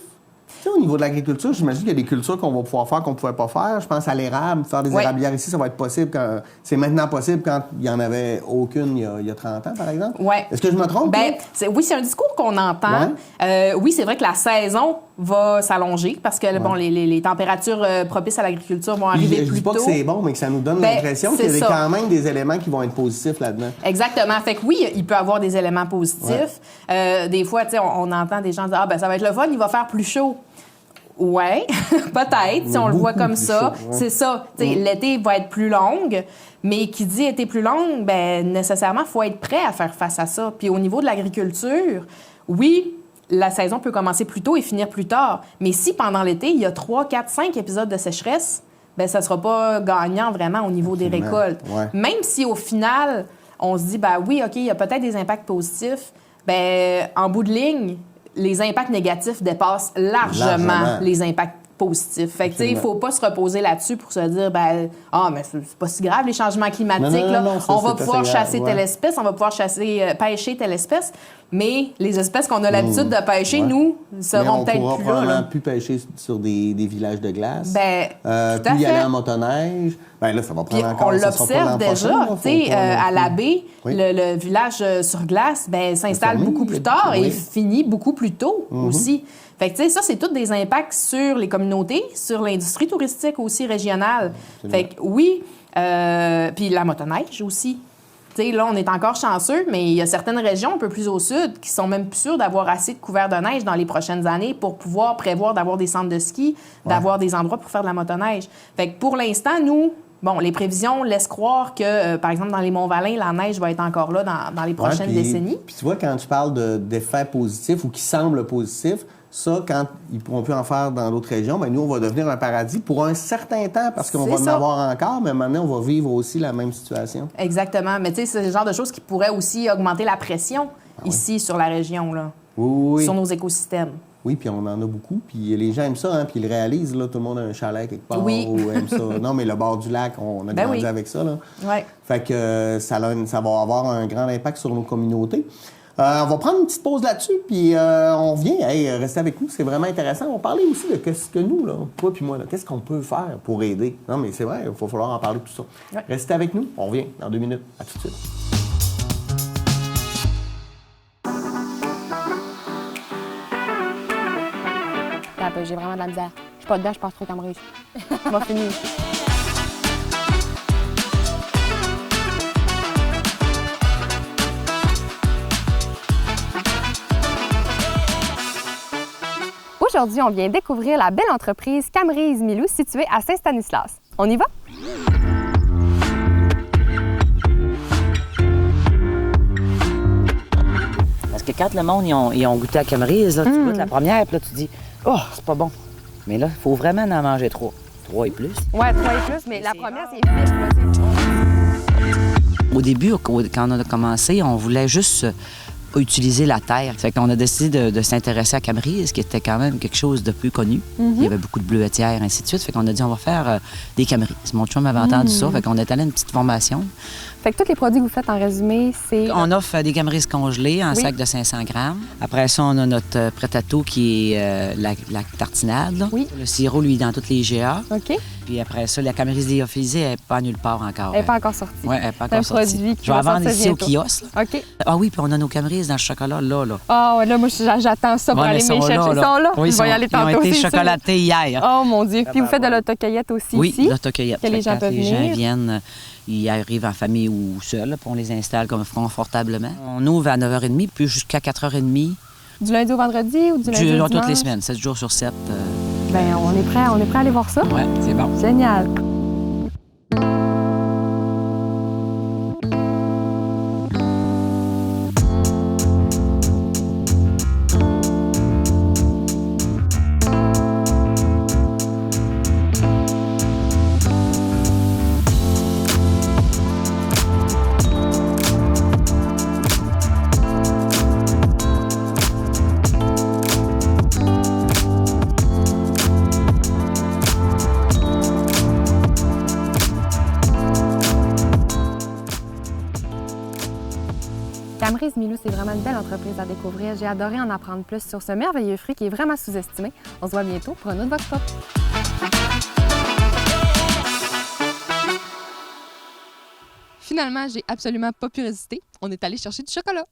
Tu sais, au niveau de l'agriculture, j'imagine qu'il y a des cultures qu'on va pouvoir faire qu'on ne pouvait pas faire. Je pense à l'érable. Faire des érablières ici, ça va être possible quand... C'est maintenant possible quand il n'y en avait aucune il y a 30 ans, par exemple. Oui. Est-ce que je me trompe? Oui, c'est un discours qu'on entend. Oui, c'est vrai que la saison va s'allonger parce que bon, les températures propices à l'agriculture vont arriver plus tôt. Je dis pas que c'est bon, mais que ça nous donne l'impression qu'il y a quand même des éléments qui vont être positifs là-dedans. Exactement. Fait que oui, il peut y avoir des éléments positifs. Des fois, on entend des gens dire « Ah, ben ça va être le fun, il va faire plus chaud. » Ouais, peut-être, si on le voit comme ça. C'est ça. L'été va être plus longue, mais qui dit été plus longue, ben nécessairement, il faut être prêt à faire face à ça. Puis au niveau de l'agriculture, oui, la saison peut commencer plus tôt et finir plus tard. Mais si pendant l'été, il y a 3, 4, 5 épisodes de sécheresse, ben ça ne sera pas gagnant vraiment au niveau des récoltes. Même si au final, on se dit, ben oui, OK, il y a peut-être des impacts positifs, ben en bout de ligne, les impacts négatifs dépassent largement les impacts positifs. Fait que, tu sais, il ne faut pas se reposer là-dessus pour se dire, ben, mais c'est pas si grave, les changements climatiques. Non, on va pouvoir chasser telle espèce, on va pouvoir pêcher telle espèce, mais les espèces qu'on a l'habitude de pêcher, nous, seront peut-être plus là. On pourra probablement plus pêcher sur des villages de glace. Ben, tout à puis fait. y aller en motoneige. Ben là, ça va prendre encore. On l'observe déjà, tu sais, à la baie, le village sur glace, ben, s'installe beaucoup plus tard et finit beaucoup plus tôt aussi. Fait que, tu sais, ça, c'est tous des impacts sur les communautés, sur l'industrie touristique aussi régionale. Fait que, oui, puis la motoneige aussi. Tu sais, là, on est encore chanceux, mais il y a certaines régions un peu plus au sud qui sont même plus sûres d'avoir assez de couverts de neige dans les prochaines années pour pouvoir prévoir d'avoir des centres de ski, d'avoir des endroits pour faire de la motoneige. Fait que pour l'instant, nous, bon, les prévisions laissent croire que, par exemple, dans les Monts-Valin, la neige va être encore là dans les prochaines décennies. Puis tu vois, quand tu parles d'effets positifs ou qui semblent positifs, ça, quand ils pourront plus en faire dans d'autres régions, bien, nous, on va devenir un paradis pour un certain temps parce qu'on va en avoir encore, mais maintenant, on va vivre aussi la même situation. Exactement. Mais tu sais, c'est le genre de choses qui pourraient aussi augmenter la pression ici sur la région, là, sur nos écosystèmes. Oui, puis on en a beaucoup. Puis les gens aiment ça, hein, puis ils le réalisent. Là, tout le monde a un chalet quelque part ou aime ça. Non, mais le bord du lac, on a grandi avec ça. Là. Fait que ça va avoir un grand impact sur nos communautés. On va prendre une petite pause là-dessus, puis on revient. Hey, restez avec nous, c'est vraiment intéressant. On va parler aussi de qu'est-ce que nous, là, toi puis moi, là, qu'est-ce qu'on peut faire pour aider. Non, mais c'est vrai, il va falloir en parler de tout ça. Restez avec nous, on revient dans 2 minutes. À tout de suite. J'ai vraiment de la misère. Je suis pas dedans, je pense trop comme russe. On va finir. Aujourd'hui, on vient découvrir la belle entreprise Camrise Milou située à Saint-Stanislas. On y va? Parce que quand le monde ils ont goûté à Camrise, là, tu goûtes la première, puis là, tu dis « Oh, c'est pas bon! » Mais là, il faut vraiment en manger 3. 3 et plus. Ouais, 3 et plus, mais la première, c'est vite. Au début, quand on a commencé, on voulait juste utiliser la terre. Fait qu'on a décidé de s'intéresser à Camrise, qui était quand même quelque chose de peu connu. Il y avait beaucoup de bleuetières, ainsi de suite. Fait qu'on a dit, on va faire des Camrises. Mon chum m'avait entendu ça, fait qu'on est allé à une petite formation. Fait que tous les produits que vous faites en résumé, c'est... On offre des Camrises congelées en sac de 500 grammes. Après ça, on a notre prêt-à-tôt qui est la tartinade. Là. Le sirop, lui, dans toutes les GA. OK. Puis après ça, la Camerise lyophilisée, elle n'est pas nulle part encore. Elle n'est pas encore sortie. Oui, elle n'est pas C'est un encore sortie. produit qui Je vais va la vendre sortir ici au bientôt. kiosque. Là. OK. Ah oui, puis on a nos Camerises dans le chocolat, là. Ah, ouais, là, moi, j'attends ça pour Ouais, aller mais me les chercher. Ils sont là. Oui, Je vais y aller ils ont tantôt. été c'est sûr. chocolatés hier. Oh, mon Dieu. Puis vous faites de l'autocueillette aussi Oui, ici? l'autocueillette. Que les gens Quand peuvent les gens venir. viennent, ils arrivent en famille ou seuls, puis on les installe comme confortablement. On ouvre à 9h30, puis jusqu'à 4h30. Du lundi au vendredi ou du lundi au dimanche? Toutes les semaines, 7 jours sur 7. Bien, on est prêt à aller voir ça? Oui, c'est bon. Génial. Camerise Milou, c'est vraiment une belle entreprise à découvrir. J'ai adoré en apprendre plus sur ce merveilleux fruit qui est vraiment sous-estimé. On se voit bientôt pour un autre Vox Pop. Finalement, j'ai absolument pas pu résister. On est allé chercher du chocolat.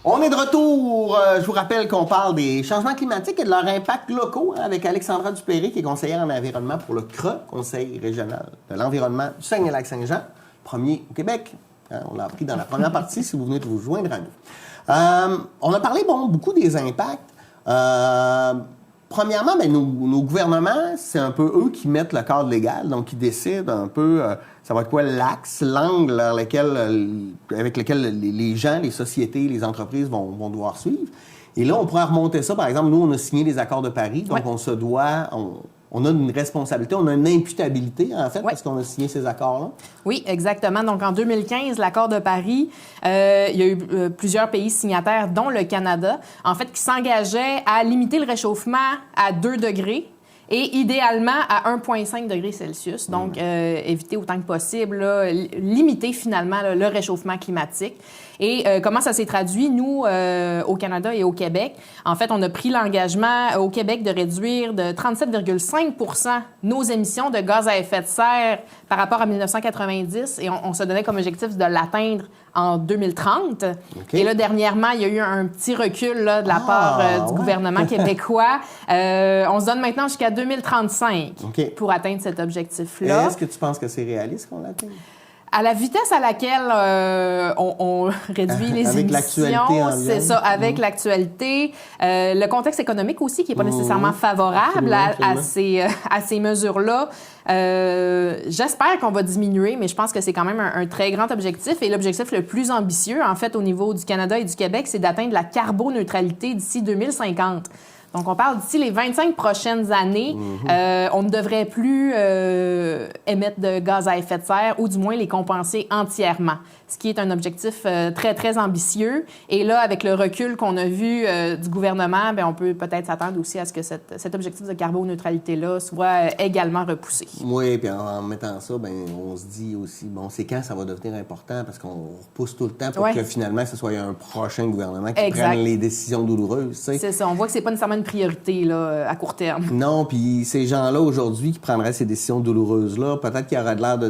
On est de retour. Je vous rappelle qu'on parle des changements climatiques et de leurs impacts locaux avec Alexandra Dupéré, qui est conseillère en environnement pour le CRE, Conseil régional de l'environnement du Saguenay-Lac-Saint-Jean, premier au Québec. On l'a appris dans la première partie si vous venez de vous joindre à nous. On a parlé beaucoup des impacts. Premièrement, nos gouvernements, c'est un peu eux qui mettent le cadre légal, donc qui décident un peu, ça va être quoi l'axe, l'angle avec lequel les gens, les sociétés, les entreprises vont devoir suivre. Et là, on pourrait remonter ça. Par exemple, nous, on a signé les accords de Paris, donc on se doit, on a une responsabilité, on a une imputabilité, en fait, parce qu'on a signé ces accords-là. Oui, exactement. Donc, en 2015, l'accord de Paris, il y a eu plusieurs pays signataires, dont le Canada, en fait, qui s'engageaient à limiter le réchauffement à 2 degrés et idéalement à 1,5 degrés Celsius. Donc, éviter autant que possible, là, limiter finalement le réchauffement climatique. Et comment ça s'est traduit, nous, au Canada et au Québec? En fait, on a pris l'engagement au Québec de réduire de 37,5 % nos émissions de gaz à effet de serre par rapport à 1990 et on se donnait comme objectif de l'atteindre en 2030. Okay. Et là, dernièrement, il y a eu un petit recul là, de la part du gouvernement québécois. On se donne maintenant jusqu'à 2035 pour atteindre cet objectif-là. Est-ce que tu penses que c'est réaliste qu'on l'atteigne? À la vitesse à laquelle on réduit les émissions, c'est ça, avec l'actualité, le contexte économique aussi qui n'est pas nécessairement favorable à ces mesures-là. J'espère qu'on va diminuer, mais je pense que c'est quand même un très grand objectif. Et l'objectif le plus ambitieux, en fait, au niveau du Canada et du Québec, c'est d'atteindre la carboneutralité d'ici 2050. Donc, on parle d'ici les 25 prochaines années, on ne devrait plus émettre de gaz à effet de serre ou du moins les compenser entièrement, ce qui est un objectif très, très ambitieux. Et là, avec le recul qu'on a vu du gouvernement, bien, on peut peut-être s'attendre aussi à ce que cet objectif de carboneutralité-là soit également repoussé. Oui, puis en mettant ça, bien, on se dit aussi, bon, c'est quand ça va devenir important parce qu'on repousse tout le temps pour que finalement, ce soit un prochain gouvernement qui prenne les décisions douloureuses. Tu sais. C'est ça. On voit que c'est pas nécessairement une priorité là, à court terme. Non, puis ces gens-là, aujourd'hui, qui prendraient ces décisions douloureuses-là, peut-être qu'il y aurait de l'air de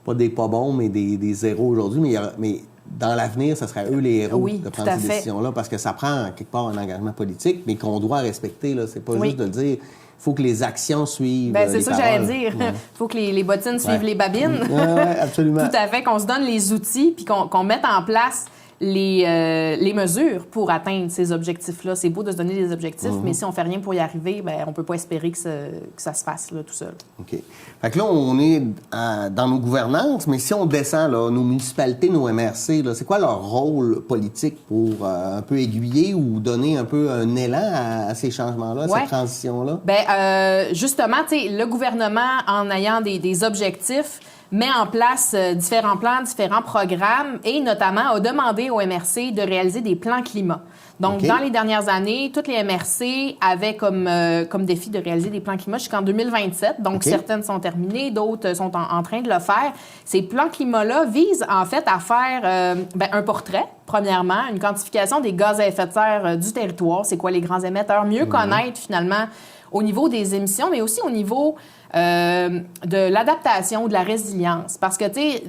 pas des pas bons, mais des zéros aujourd'hui, mais dans l'avenir, ce serait eux les héros de prendre ces décisions-là, parce que ça prend quelque part un engagement politique, mais qu'on doit respecter. Là. C'est pas juste de le dire. Il faut que les actions suivent. C'est ça que j'allais dire. Il faut que les bottines suivent les babines. Oui, absolument. Tout à fait. Qu'on se donne les outils puis qu'on mette en place les mesures pour atteindre ces objectifs-là. C'est beau de se donner des objectifs, mais si on fait rien pour y arriver, bien, on peut pas espérer que ça se fasse là, tout seul. OK. Fait que là, on est dans nos gouvernances, mais si on descend, là, nos municipalités, nos MRC, là, c'est quoi leur rôle politique pour un peu aiguiller ou donner un peu un élan à ces changements-là, à cette transition-là? Bien, justement, tu sais, le gouvernement, en ayant des objectifs, met en place différents plans, différents programmes et notamment a demandé au MRC de réaliser des plans climat. Donc, OK. dans les dernières années, toutes les MRC avaient comme défi de réaliser des plans climat jusqu'en 2027. Donc, OK. certaines sont terminées, d'autres sont en train de le faire. Ces plans climat-là visent en fait à faire un portrait, premièrement, une quantification des gaz à effet de serre du territoire. C'est quoi les grands émetteurs? Mieux connaître finalement au niveau des émissions, mais aussi au niveau de l'adaptation, de la résilience. Parce que, tu sais,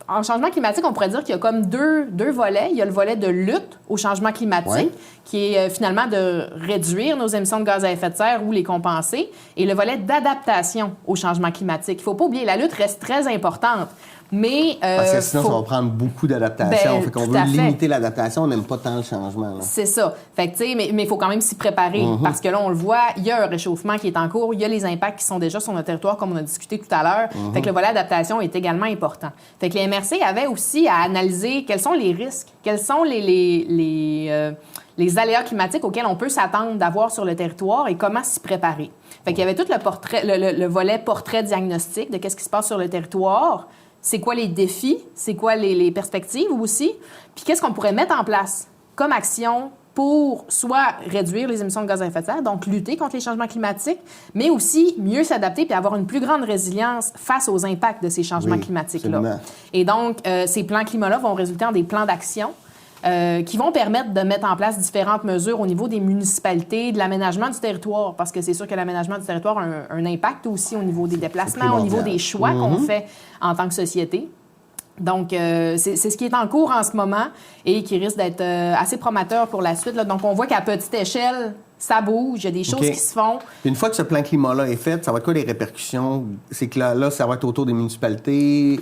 en changement climatique, on pourrait dire qu'il y a comme deux volets. Il y a le volet de lutte au changement climatique, qui est finalement de réduire nos émissions de gaz à effet de serre ou les compenser, et le volet d'adaptation au changement climatique. Il ne faut pas oublier, la lutte reste très importante. Mais, Parce que sinon, ça va prendre beaucoup d'adaptation. Fait qu'on tout veut à fait. limiter l'adaptation, on n'aime pas tant le changement. Là. C'est ça. Fait que, tu sais, mais il faut quand même s'y préparer parce que là, on le voit, il y a un réchauffement qui est en cours, il y a les impacts qui sont déjà sur notre territoire, comme on a discuté tout à l'heure. Fait que le volet adaptation est également important. Fait que les MRC avaient aussi à analyser quels sont les risques, quels sont les aléas climatiques auxquels on peut s'attendre d'avoir sur le territoire et comment s'y préparer. Fait qu'il y avait tout le volet portrait diagnostic de qu'est-ce qui se passe sur le territoire. C'est quoi les défis, c'est quoi les perspectives aussi, puis qu'est-ce qu'on pourrait mettre en place comme action pour soit réduire les émissions de gaz à effet de serre, donc lutter contre les changements climatiques, mais aussi mieux s'adapter puis avoir une plus grande résilience face aux impacts de ces changements climatiques-là. Absolument. Et donc, ces plans climat-là vont résulter en des plans d'action qui vont permettre de mettre en place différentes mesures au niveau des municipalités, de l'aménagement du territoire, parce que c'est sûr que l'aménagement du territoire a un impact aussi au niveau des déplacements, au niveau des choix qu'on fait en tant que société. Donc, c'est ce qui est en cours en ce moment et qui risque d'être assez prometteur pour la suite, là. Donc, on voit qu'à petite échelle, ça bouge, il y a des choses qui se font. Puis une fois que ce plan climat-là est fait, ça va être quoi les répercussions? C'est que là, ça va être autour des municipalités,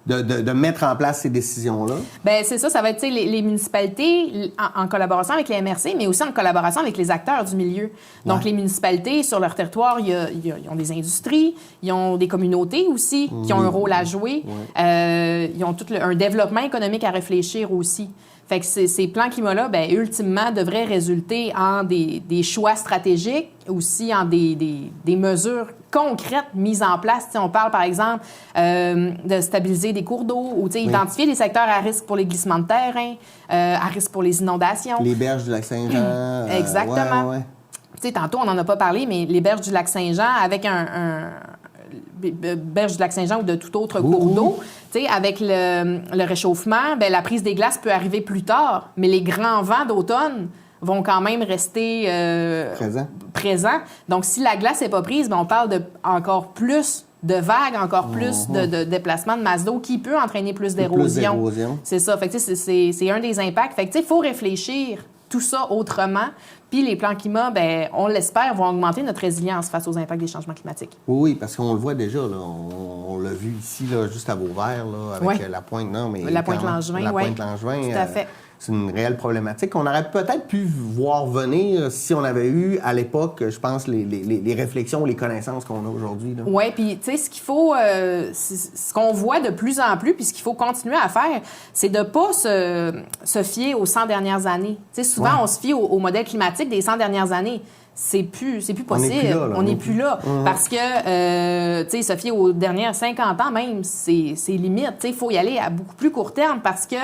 de mettre en place ces décisions-là? Bien, c'est ça, ça va être tu sais, les municipalités en collaboration avec les MRC, mais aussi en collaboration avec les acteurs du milieu. Donc, les municipalités, sur leur territoire, ils ont des industries, ils ont des communautés aussi qui ont un rôle à jouer. Ils ont tout un développement économique à réfléchir aussi. Fait que ces plans climat-là, bien, ultimement, devraient résulter en des choix stratégiques, aussi en des mesures concrètes mises en place. T'sais, on parle, par exemple, de stabiliser des cours d'eau ou identifier des secteurs à risque pour les glissements de terrain, à risque pour les inondations. Les berges du lac Saint-Jean. Exactement. Ouais. Tu sais, tantôt, on n'en a pas parlé, mais les berges du lac Saint-Jean, avec berges du lac Saint-Jean ou de tout autre cours d'eau, tu sais, avec le réchauffement, bien, la prise des glaces peut arriver plus tard, mais les grands vents d'automne vont quand même rester présents. Donc, si la glace n'est pas prise, bien, on parle de encore plus de vagues, encore plus de déplacements de masse d'eau qui peut entraîner plus d'érosion. C'est ça. Fait que, c'est un des impacts. Fait que, il faut réfléchir tout ça autrement. Puis les plans climat, bien, on l'espère, vont augmenter notre résilience face aux impacts des changements climatiques. Oui, parce qu'on le voit déjà, là, on l'a vu ici, là, juste à Vauvert, là, avec la pointe, non, mais la Pointe-Langevin, la Pointe-Langevin, tout à fait. C'est une réelle problématique qu'on aurait peut-être pu voir venir si on avait eu, à l'époque, je pense, les réflexions, les connaissances qu'on a aujourd'hui. Oui, puis tu sais, ce qu'il faut, ce qu'on voit de plus en plus, puis ce qu'il faut continuer à faire, c'est de ne pas se fier aux 100 dernières années. Tu sais, souvent, on se fie au modèle climatique des 100 dernières années. C'est plus possible. On n'est plus là. Parce que, tu sais, se fier aux dernières 50 ans même, c'est limite. Tu sais, il faut y aller à beaucoup plus court terme parce que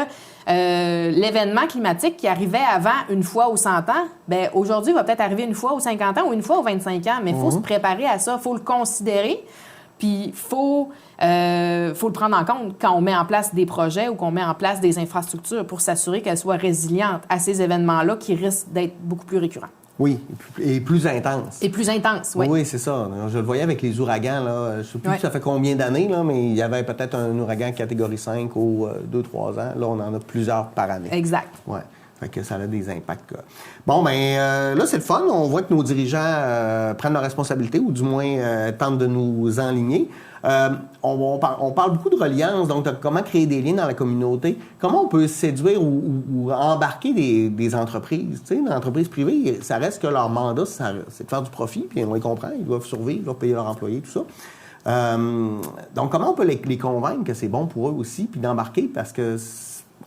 l'événement climatique qui arrivait avant une fois aux 100 ans, bien, aujourd'hui, va peut-être arriver une fois aux 50 ans ou une fois aux 25 ans. Mais il faut se préparer à ça. Il faut le considérer. Puis, il faut le prendre en compte quand on met en place des projets ou qu'on met en place des infrastructures pour s'assurer qu'elles soient résilientes à ces événements-là qui risquent d'être beaucoup plus récurrents. Oui, et plus intense. Et plus intense, oui. Oui, c'est ça. Je le voyais avec les ouragans, là. Je ne sais plus ça fait combien d'années, là, mais il y avait peut-être un ouragan catégorie 5 aux 2-3 ans. Là, on en a plusieurs par année. Exact. Oui. Fait que ça a des impacts. Bon, bien, là, c'est le fun. On voit que nos dirigeants prennent leurs responsabilités ou du moins tentent de nous enligner. On parle beaucoup de reliance, donc comment créer des liens dans la communauté. Comment on peut séduire ou embarquer des entreprises? Tu sais, une entreprise privée, ça reste que leur mandat, c'est de faire du profit, puis on les comprend, ils doivent survivre, ils doivent payer leurs employés, tout ça. Donc, comment on peut les convaincre que c'est bon pour eux aussi, puis d'embarquer, parce que...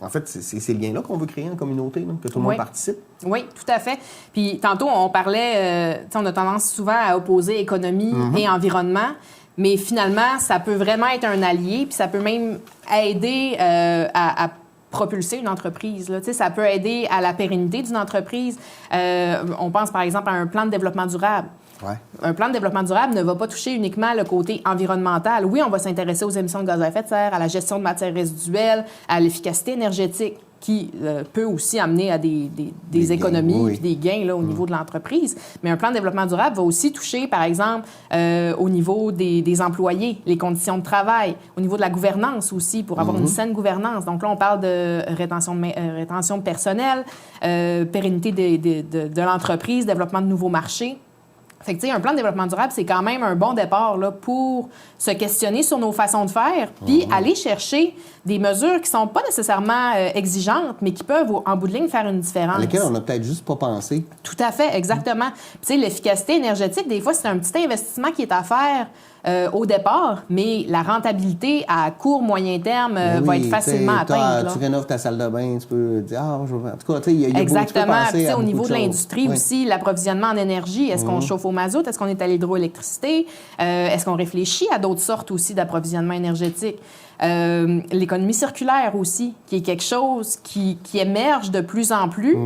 En fait, c'est ces liens-là qu'on veut créer en communauté, là, que tout le monde participe. Oui, tout à fait. Puis tantôt, on parlait, on a tendance souvent à opposer économie et environnement. Mais finalement, ça peut vraiment être un allié, puis ça peut même aider à propulser une entreprise. Là. Ça peut aider à la pérennité d'une entreprise. On pense par exemple à un plan de développement durable. Ouais. Un plan de développement durable ne va pas toucher uniquement le côté environnemental. Oui, on va s'intéresser aux émissions de gaz à effet de serre, à la gestion de matières résiduelles, à l'efficacité énergétique, qui peut aussi amener à des économies gains, oui. puis des gains là, au niveau de l'entreprise. Mais un plan de développement durable va aussi toucher, par exemple, au niveau des employés, les conditions de travail, au niveau de la gouvernance aussi, pour avoir une saine gouvernance. Donc là, on parle de rétention de personnel, pérennité de l'entreprise, développement de nouveaux marchés. Fait que, tu sais, un plan de développement durable, c'est quand même un bon départ là, pour se questionner sur nos façons de faire, puis aller chercher des mesures qui sont pas nécessairement exigeantes, mais qui peuvent, en bout de ligne, faire une différence. À laquelle on n'a peut-être juste pas pensé. Tout à fait, exactement. Puis, tu sais, l'efficacité énergétique, des fois, c'est un petit investissement qui est à faire au départ, mais la rentabilité à court, moyen terme va être facilement atteinte. Tu rénoves ta salle de bain, tu peux dire, en tout cas, tu sais, il y a exactement. Beaucoup, tu peux penser à au niveau beaucoup de choses. l'industrie aussi, l'approvisionnement en énergie, est-ce qu'on chauffe au mazout, est-ce qu'on est à l'hydroélectricité, est-ce qu'on réfléchit à d'autres sortes aussi d'approvisionnement énergétique? L'économie circulaire aussi, qui est quelque chose qui émerge de plus en plus,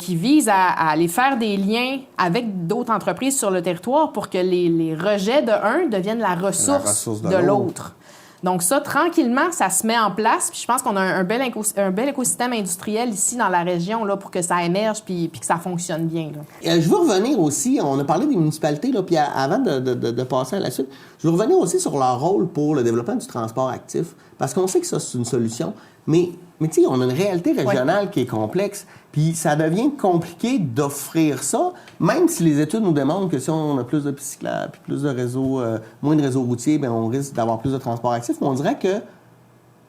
qui vise à aller faire des liens avec d'autres entreprises sur le territoire pour que les rejets de un deviennent la ressource de l'autre. Donc ça, tranquillement, ça se met en place. Puis je pense qu'on a un bel écosystème industriel ici dans la région là, pour que ça émerge puis que ça fonctionne bien. Là. Je veux revenir aussi, on a parlé des municipalités, là, puis avant de passer à la suite, je veux revenir aussi sur leur rôle pour le développement du transport actif, parce qu'on sait que ça, c'est une solution, mais tu sais, on a une réalité régionale qui est complexe, puis ça devient compliqué d'offrir ça, même si les études nous démontrent que si on a plus de pistes cyclables, puis plus de réseaux, moins de réseaux routiers, bien, on risque d'avoir plus de transport actif, mais on dirait que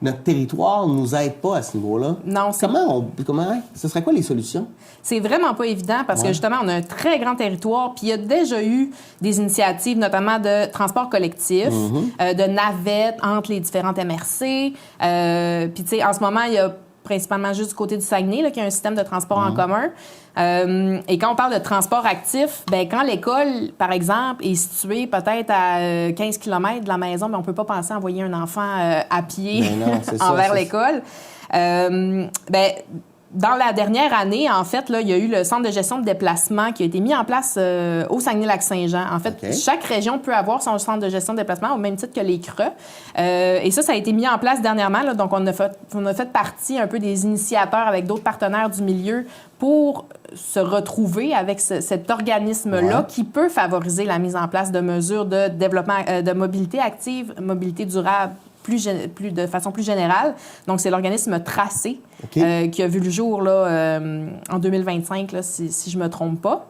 notre territoire ne nous aide pas à ce niveau-là. Non, Comment ce serait quoi les solutions? C'est vraiment pas évident parce que justement, on a un très grand territoire, puis il y a déjà eu des initiatives, notamment de transport collectif, de navettes entre les différentes MRC. Puis, tu sais, en ce moment, il y a principalement juste du côté du Saguenay, là, qui a un système de transport en commun. Et quand on parle de transport actif, bien, quand l'école, par exemple, est située peut-être à 15 km de la maison, bien, on ne peut pas penser à envoyer un enfant à pied envers l'école. Bien, dans la dernière année, en fait, là, il y a eu le centre de gestion de déplacement qui a été mis en place au Saguenay-Lac-Saint-Jean. En fait, chaque région peut avoir son centre de gestion de déplacement au même titre que les CRE. Et ça a été mis en place dernièrement. Là, donc, on a fait partie un peu des initiateurs avec d'autres partenaires du milieu pour se retrouver avec cet organisme-là qui peut favoriser la mise en place de mesures de développement, de mobilité active, mobilité durable, de façon plus générale. Donc, c'est l'organisme Tracé qui a vu le jour là, en 2025, là, si je ne me trompe pas,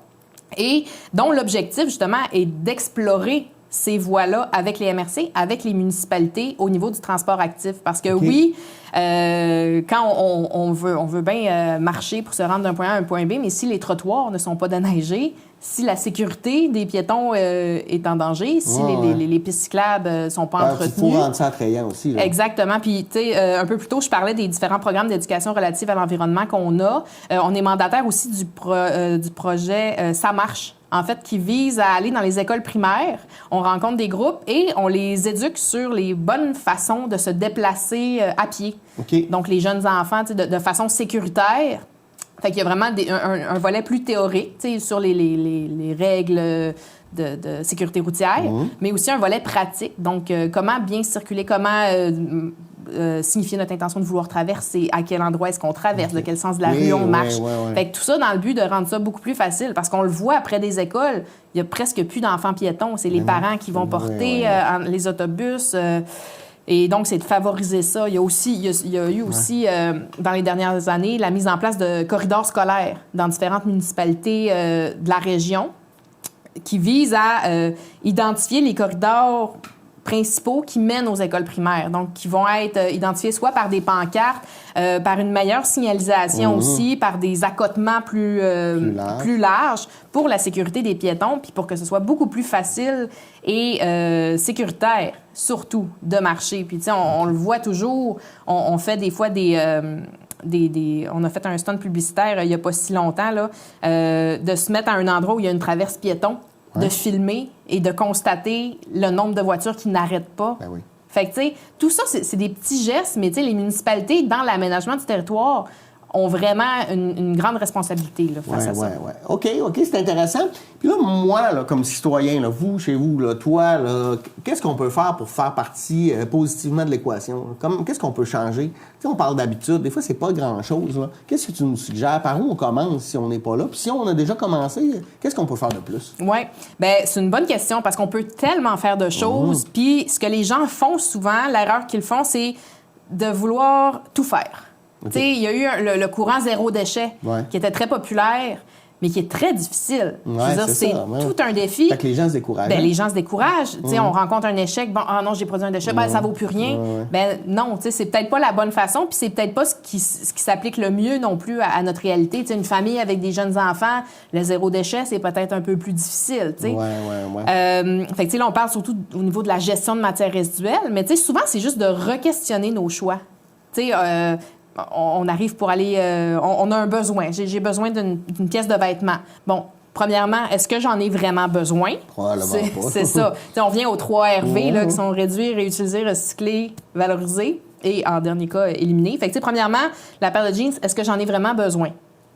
et dont l'objectif, justement, est d'explorer ces voies-là avec les MRC, avec les municipalités au niveau du transport actif. Parce que oui, quand on veut bien marcher pour se rendre d'un point A à un point B, mais si les trottoirs ne sont pas déneigés, si la sécurité des piétons est en danger, si les pistes cyclables ne sont pas entretenues. Il faut rendre ça attrayant aussi. Là. Exactement. Puis, tu sais, un peu plus tôt, je parlais des différents programmes d'éducation relatifs à l'environnement qu'on a. On est mandataire aussi du projet Ça marche, en fait, qui vise à aller dans les écoles primaires. On rencontre des groupes et on les éduque sur les bonnes façons de se déplacer à pied. Donc, les jeunes enfants, de façon sécuritaire. Fait qu'il y a vraiment un volet plus théorique, sur les règles de sécurité routière, mais aussi un volet pratique. Donc, comment bien circuler, comment signifier notre intention de vouloir traverser, à quel endroit est-ce qu'on traverse, de quel sens de la rue on marche. Fait que tout ça dans le but de rendre ça beaucoup plus facile, parce qu'on le voit après des écoles, il y a presque plus d'enfants piétons. C'est les parents qui vont porter les autobus. Et donc, c'est de favoriser ça. Il y a eu aussi, dans les dernières années, la mise en place de corridors scolaires dans différentes municipalités de la région qui visent à identifier les corridors principaux qui mènent aux écoles primaires. Donc, qui vont être identifiés soit par des pancartes, par une meilleure signalisation aussi, par des accotements plus larges pour la sécurité des piétons, puis pour que ce soit beaucoup plus facile et sécuritaire, surtout, de marcher. Puis, tu sais, on le voit toujours, on fait des fois on a fait un stunt publicitaire il n'y a pas si longtemps, là, de se mettre à un endroit où il y a une traverse piéton de filmer et de constater le nombre de voitures qui n'arrêtent pas. Ben oui. Fait que, tu sais, tout ça, c'est des petits gestes, mais tu sais, les municipalités, dans l'aménagement du territoire, ont vraiment une grande responsabilité là, face à ça. OK, c'est intéressant. Puis là, moi, là, comme citoyen, là, vous, chez vous, là, toi, là, qu'est-ce qu'on peut faire pour faire partie positivement de l'équation? Qu'est-ce qu'on peut changer? Tu sais, on parle d'habitude. Des fois, c'est pas grand-chose. Là. Qu'est-ce que tu nous suggères? Par où on commence si on n'est pas là? Puis si on a déjà commencé, qu'est-ce qu'on peut faire de plus? Oui, bien, c'est une bonne question parce qu'on peut tellement faire de choses. Puis ce que les gens font souvent, l'erreur qu'ils font, c'est de vouloir tout faire. Okay. Tu sais, il y a eu le courant zéro déchet qui était très populaire, mais qui est très difficile. Je veux dire, c'est tout un défi. Fait que les gens se découragent. Ben, les gens se découragent. Tu sais, on rencontre un échec. Bon, ah non, j'ai produit un déchet. Ben, ça vaut plus rien. Ben, non, tu sais, c'est peut-être pas la bonne façon, puis c'est peut-être pas ce qui s'applique le mieux non plus à notre réalité. Tu sais, une famille avec des jeunes enfants, le zéro déchet, c'est peut-être un peu plus difficile, tu sais. Fait que, tu sais, là, on parle surtout au niveau de la gestion de matières résiduelles, mais tu sais, souvent, c'est juste de re-questionner nos choix. Tu sais, on arrive pour aller... on a un besoin. J'ai besoin d'une pièce de vêtement. Bon, premièrement, est-ce que j'en ai vraiment besoin? Probablement pas. C'est ça. T'sais, on vient aux 3 RV là, qui sont réduits, réutilisés, recyclés, valorisés et, en dernier cas, éliminés. Fait que, premièrement, la paire de jeans, est-ce que j'en ai vraiment besoin?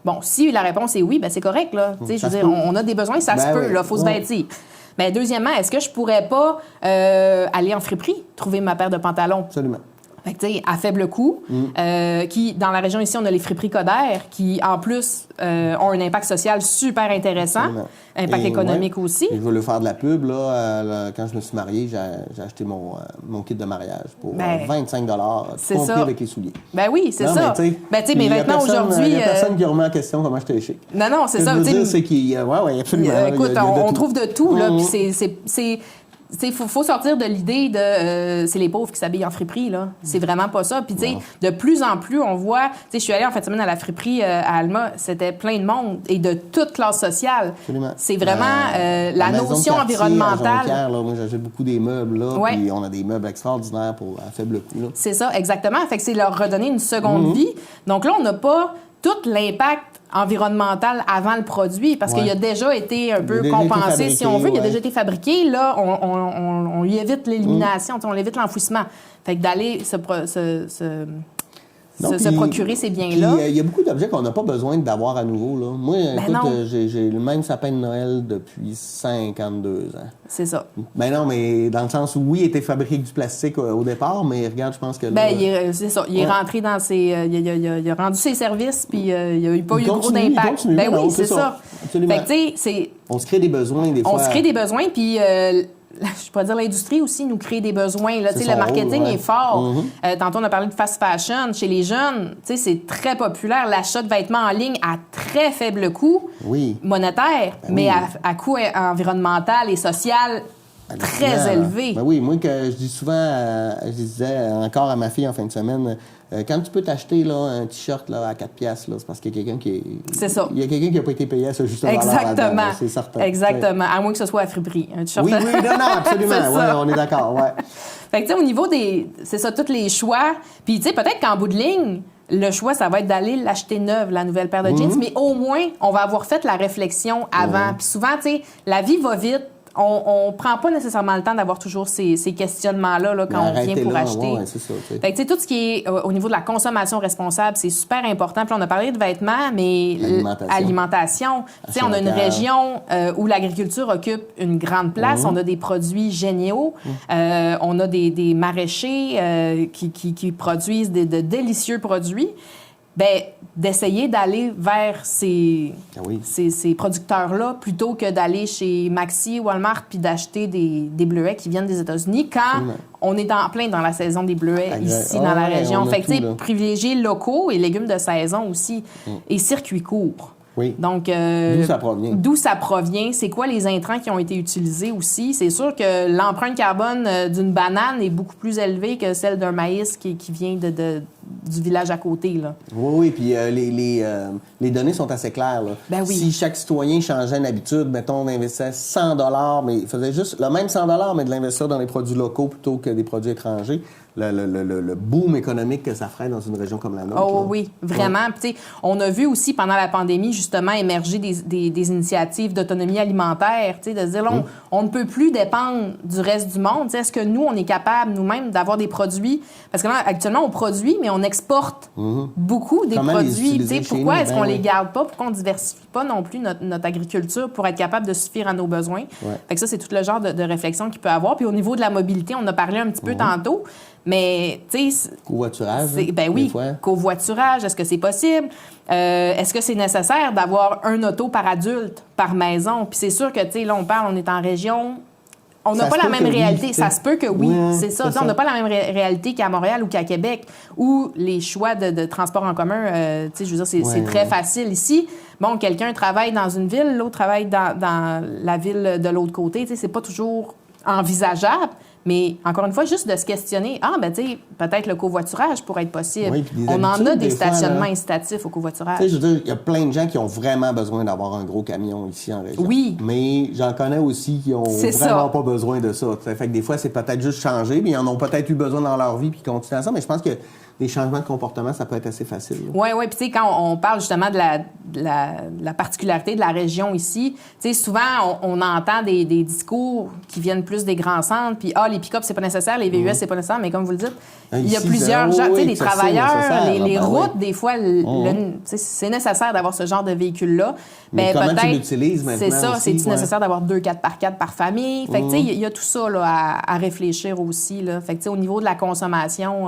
Bon, si la réponse est oui, ben c'est correct. Là. Je veux dire, on a des besoins, ça se peut. Il faut se bâtir. Ben, deuxièmement, est-ce que je pourrais pas aller en friperie, trouver ma paire de pantalons? Absolument. Fait que, tu sais, à faible coût, qui, dans la région ici, on a les friperies Coder, qui, en plus, ont un impact social super intéressant, impact économique aussi. Et je veux le faire de la pub, là, quand je me suis marié, j'ai acheté mon kit de mariage pour 25 tout compris avec les souliers. Ben oui, c'est ça. Mais maintenant, aujourd'hui... Il n'y a personne qui remet en question comment j'étais chic. Non, c'est ça. Ce que je veux dire, c'est qu'il... Oui, absolument. Écoute, on trouve de tout, là, puis c'est... Il faut sortir de l'idée de c'est les pauvres qui s'habillent en friperie, là. C'est vraiment pas ça. Puis, tu sais, de plus en plus, on voit... Tu sais, je suis allée en fin de semaine à la friperie à Alma, c'était plein de monde et de toute classe sociale. Absolument. C'est vraiment la notion environnementale. Là, moi, j'achète beaucoup des meubles, là, puis on a des meubles extraordinaires à faible coût, là. C'est ça, exactement. Fait que c'est leur redonner une seconde vie. Donc là, on n'a pas tout l'impact environnemental avant le produit, parce qu'il a déjà été un peu compensé, si on veut. Il a déjà été fabriqué. Là, on lui évite l'élimination, on évite l'enfouissement. Fait que d'aller se procurer ces biens-là. Il y a beaucoup d'objets qu'on n'a pas besoin d'avoir à nouveau. Là. Moi, écoute, j'ai le même sapin de Noël depuis 52 ans. C'est ça. Ben non, mais dans le sens où, oui, il était fabriqué avec du plastique au départ, mais regarde, je pense que là... c'est ça. Il est rentré dans ses... il a rendu ses services, puis il n'y a pas eu gros d'impact. Oui, c'est ça. Absolument. Fait que, tu sais, on se crée des besoins, des fois. On se crée des besoins, puis... je pourrais dire l'industrie aussi nous crée des besoins. Là. Le marketing est fort. Tantôt, on a parlé de fast fashion. Chez les jeunes, c'est très populaire. L'achat de vêtements en ligne à très faible coût monétaire, mais à coût environnemental et social très élevé. Ben oui, moi, que je dis souvent, je disais encore à ma fille en fin de semaine, quand tu peux t'acheter là, un T-shirt là, à 4$, là, c'est parce qu'il y a quelqu'un qui est... C'est ça. Il y a quelqu'un qui n'a pas été payé à ce juste valeur. Exactement. C'est certain. Exactement. À moins que ce soit à friperie. Un T-shirt non, absolument. On est d'accord, Fait que, tu sais, au niveau des... C'est ça, tous les choix. Puis, tu sais, peut-être qu'en bout de ligne, le choix, ça va être d'aller l'acheter neuve, la nouvelle paire de jeans. Mais au moins, on va avoir fait la réflexion avant. Puis souvent, tu sais, la vie va vite. On prend pas nécessairement le temps d'avoir toujours ces questionnements-là là, quand on vient pour acheter. C'est ça, fait que, tout ce qui est au niveau de la consommation responsable, c'est super important. Puis on a parlé de vêtements, mais alimentation. On a une région où l'agriculture occupe une grande place. On a des produits géniaux. On a des maraîchers qui produisent de délicieux produits. Bien, d'essayer d'aller vers ces producteurs-là plutôt que d'aller chez Maxi, Walmart puis d'acheter des bleuets qui viennent des États-Unis quand on est en plein dans la saison des bleuets ici dans la région. Fait que, tu sais, privilégier locaux et légumes de saison aussi et circuits courts. Oui. Donc, d'où ça provient, c'est quoi les intrants qui ont été utilisés aussi. C'est sûr que l'empreinte carbone d'une banane est beaucoup plus élevée que celle d'un maïs qui vient du village à côté. Là. Oui, puis les données sont assez claires. Là. Ben oui. Si chaque citoyen changeait une habitude, mettons, d'investir 100 $, mais il faisait juste le même 100 $, mais de l'investir dans les produits locaux plutôt que des produits étrangers, le boom économique que ça ferait dans une région comme la nôtre. Oh là. oui, vraiment. Ouais. Puis, tu sais, on a vu aussi pendant la pandémie, justement, émerger des initiatives d'autonomie alimentaire, tu sais, de se dire, là, on ne peut plus dépendre du reste du monde. Tu sais, est-ce que nous, on est capable nous-mêmes d'avoir des produits? Parce que là, actuellement, on produit, mais on exporte beaucoup des Comment les produits. Tu sais, utiliser chez pourquoi nous? est-ce Ben qu'on oui. les garde pas? Pourquoi on diversifie pas non plus notre agriculture pour être capable de suffire à nos besoins? Ouais. Fait que ça, c'est tout le genre de réflexion qu'il peut avoir. Puis au niveau de la mobilité, on en a parlé un petit peu tantôt, mais, tu sais, Covoiturage, ben des oui, fois. covoiturage, est-ce que c'est possible? Est-ce que c'est nécessaire d'avoir un auto par adulte, par maison? Puis c'est sûr que, tu sais, là, on est en région, on n'a Ça pas se la peut même que oui, réalité. tu sais. Ça se peut que oui, Ouais, c'est ça. c'est Tu sais, on ça. n'a pas la même réalité qu'à Montréal ou qu'à Québec, où les choix de transport en commun, tu sais, je veux dire, c'est très facile ici. Bon, quelqu'un travaille dans une ville, l'autre travaille dans la ville de l'autre côté. Tu sais, c'est pas toujours envisageable. Mais encore une fois, juste de se questionner, ben tu sais, peut-être le covoiturage pourrait être possible. Oui, puis des on en habitudes, a des des fois, stationnements là. incitatifs au Tu covoiturage. sais, je veux dire, il y a plein de gens qui ont vraiment besoin d'avoir un gros camion ici en région. Oui. Mais j'en connais aussi qui ont C'est vraiment ça. pas besoin de ça. Tu sais, fait que des fois, c'est peut-être juste changer, mais ils en ont peut-être eu besoin dans leur vie puis ils continuent à ça. Mais je pense que des changements de comportement, ça peut être assez facile. là. Oui, oui. Puis, tu sais, quand on parle justement de la particularité de la région ici, tu sais, souvent, on entend des discours qui viennent plus des grands centres, puis, les pick-up, c'est pas nécessaire, les VUS, c'est pas nécessaire, mais comme vous le dites, il y a Ici, plusieurs oui, gens, tu sais, oui, les que ça, c'est travailleurs, nécessaire, les là, ben routes, oui. des fois, tu sais, c'est nécessaire d'avoir ce genre de véhicule-là. Mais Ben, comment tu peut-être- l'utilises maintenant C'est ça, aussi, c'est-tu ouais. nécessaire d'avoir 2 4x4 par famille? Fait que, tu sais, il y a tout ça là, à réfléchir aussi, là. Fait que, tu sais, au niveau de la consommation...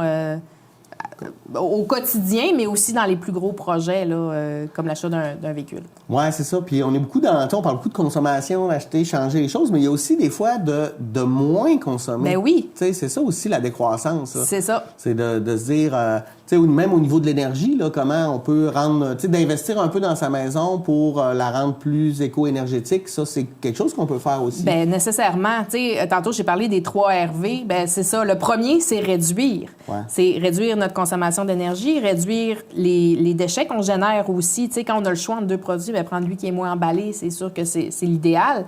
au quotidien, mais aussi dans les plus gros projets, là, comme l'achat d'un véhicule. Oui, c'est ça. Puis on est beaucoup dans... tu sais, on parle beaucoup de consommation, d'acheter, changer les choses, mais il y a aussi des fois de moins consommer. Ben oui. Tu sais, c'est ça aussi la décroissance. Ça. C'est ça. C'est de se dire, tu sais, ou même au niveau de l'énergie, là, comment on peut rendre, tu sais, d'investir un peu dans sa maison pour la rendre plus éco-énergétique, ça, c'est quelque chose qu'on peut faire aussi. Bien, nécessairement. Tu sais, tantôt, j'ai parlé des 3 RV. Bien, c'est ça. Le premier, c'est réduire. Ouais. C'est réduire notre consommation d'énergie, réduire les déchets qu'on génère aussi. Tu sais, quand on a le choix entre 2 produits, bien, prendre lui qui est moins emballé, c'est sûr que c'est l'idéal.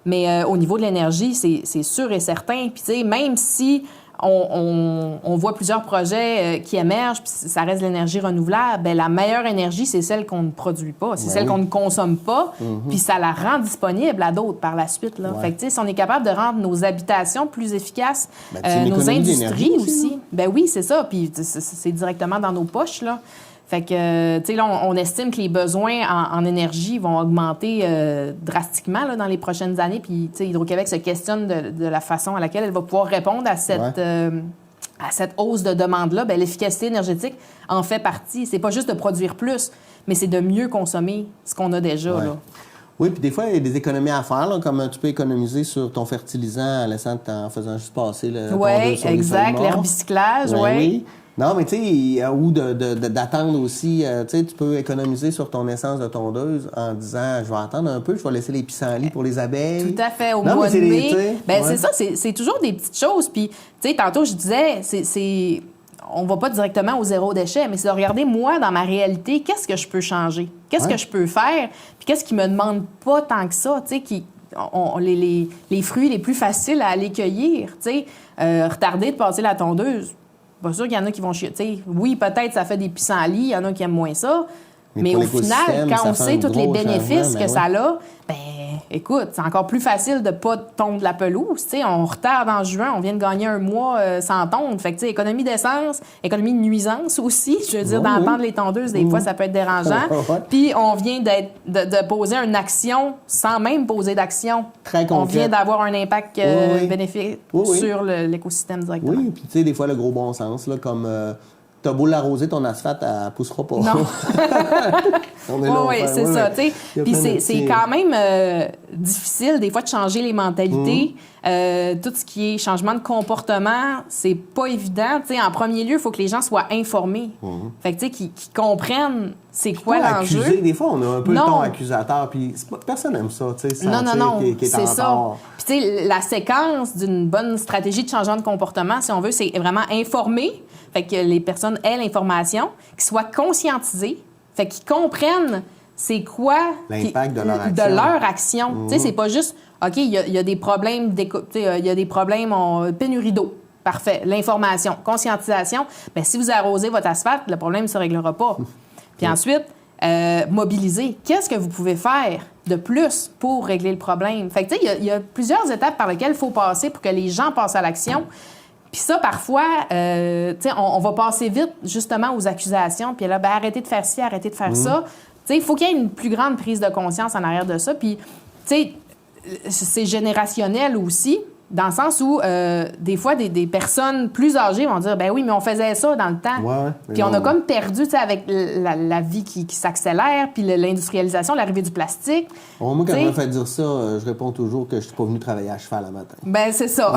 Mais au niveau de l'énergie, c'est sûr et certain. Puis, tu sais, même si on voit plusieurs projets qui émergent, puis ça reste de l'énergie renouvelable, bien, la meilleure énergie, c'est celle qu'on ne produit pas, c'est Ben celle oui. qu'on ne consomme pas, puis ça la rend disponible à d'autres par la suite. Là. Ouais. Fait que, tu sais, si on est capable de rendre nos habitations plus efficaces, Ben, c'est une nos économie industries d'énergie aussi, aussi, ben oui, c'est ça, puis c'est directement dans nos poches, là. Fait que, tu sais, là, on estime que les besoins en énergie vont augmenter drastiquement là, dans les prochaines années. Puis, tu sais, Hydro-Québec se questionne de la façon à laquelle elle va pouvoir répondre à cette hausse de demande-là. Bien, l'efficacité énergétique en fait partie. C'est pas juste de produire plus, mais c'est de mieux consommer ce qu'on a déjà. Ouais. Là. Oui, puis des fois, il y a des économies à faire, là, comme tu peux économiser sur ton fertilisant en faisant juste passer le Oui, tondeuse sur les exact. feuilles mortes. L'herbicyclage, Ben oui. oui. Non, mais tu sais, ou d'attendre aussi, tu sais, tu peux économiser sur ton essence de tondeuse en disant, je vais attendre un peu, je vais laisser les pissenlits pour les abeilles. Tout à fait, au Non, mois mais de c'est mai. tu sais, Ben, ouais. c'est ça, c'est toujours des petites choses. Puis, tu sais, tantôt, je disais, on va pas directement au zéro déchet, mais c'est de regarder, moi, dans ma réalité, qu'est-ce que je peux changer? Qu'est-ce que je peux faire? Puis qu'est-ce qui me demande pas tant que ça, tu sais, les fruits les plus faciles à aller cueillir, tu sais, retarder de passer la tondeuse. Pas sûr qu'il y en a qui vont chier. Tu sais, oui, peut-être ça fait des pissenlits, il y en a qui aiment moins ça. Mais pour au final, l'écosystème, quand ça on fait sait un tous les gros bénéfices changement, que ben ça a, ben écoute, c'est encore plus facile de pas tondre la pelouse. Tu sais, on retarde en juin, on vient de gagner un mois sans tondre. Fait que, tu sais, économie d'essence, économie de nuisance aussi. Je veux dire, Oui, d'entendre oui. les tondeuses, des fois, ça peut être dérangeant. Ouais. Puis on vient de poser une action sans même poser d'action. Très On concrète. vient d'avoir un impact Oui. bénéfique Oui, oui. sur l'écosystème directement. Oui, puis tu sais, des fois, le gros bon sens, là, comme t'as beau l'arroser, ton asphalte, elle poussera pas. Non. On est là, Oui, enfin, c'est ouais, ça. ouais. Tu sais. Il y a Puis plein de c'est petits- quand même difficile, des fois, de changer les mentalités. Tout ce qui est changement de comportement, c'est pas évident. Tu sais, en premier lieu, il faut que les gens soient informés. Fait que, tu sais, qu'ils comprennent c'est quoi Pas l'enjeu. accuser. Des fois, on a un peu Non. le ton accusateur, puis personne n'aime ça, tu sais, Non, sentir qu'il est en c'est ça. retard. Puis, tu sais, la séquence d'une bonne stratégie de changement de comportement, si on veut, c'est vraiment informer. Fait que les personnes aient l'information, qu'ils soient conscientisés, fait qu'ils comprennent c'est quoi L'impact de leur action. de leur action. Tu sais, c'est pas juste, OK, il y a des problèmes, il y a des problèmes, pénurie d'eau. Parfait. L'information, conscientisation. Bien, si vous arrosez votre asphalte, le problème ne se réglera pas. Puis ensuite, mobiliser. Qu'est-ce que vous pouvez faire de plus pour régler le problème? Fait que, tu sais, il y a plusieurs étapes par lesquelles il faut passer pour que les gens passent à l'action. Puis ça, parfois, tu sais, on va passer vite, justement, aux accusations. Puis là, ben, arrêtez de faire ci, arrêtez de faire ça. Tu sais, il faut qu'il y ait une plus grande prise de conscience en arrière de ça. Puis, tu sais, c'est générationnel aussi, dans le sens où, des fois, des personnes plus âgées vont dire, ben oui, mais on faisait ça dans le temps. Ouais, puis on a comme perdu, tu sais, avec la vie qui s'accélère, puis l'industrialisation, l'arrivée du plastique. Bon, moi, quand T'sais, on me fait dire ça, je réponds toujours que je suis pas venu travailler à cheval le matin. Ben c'est ça.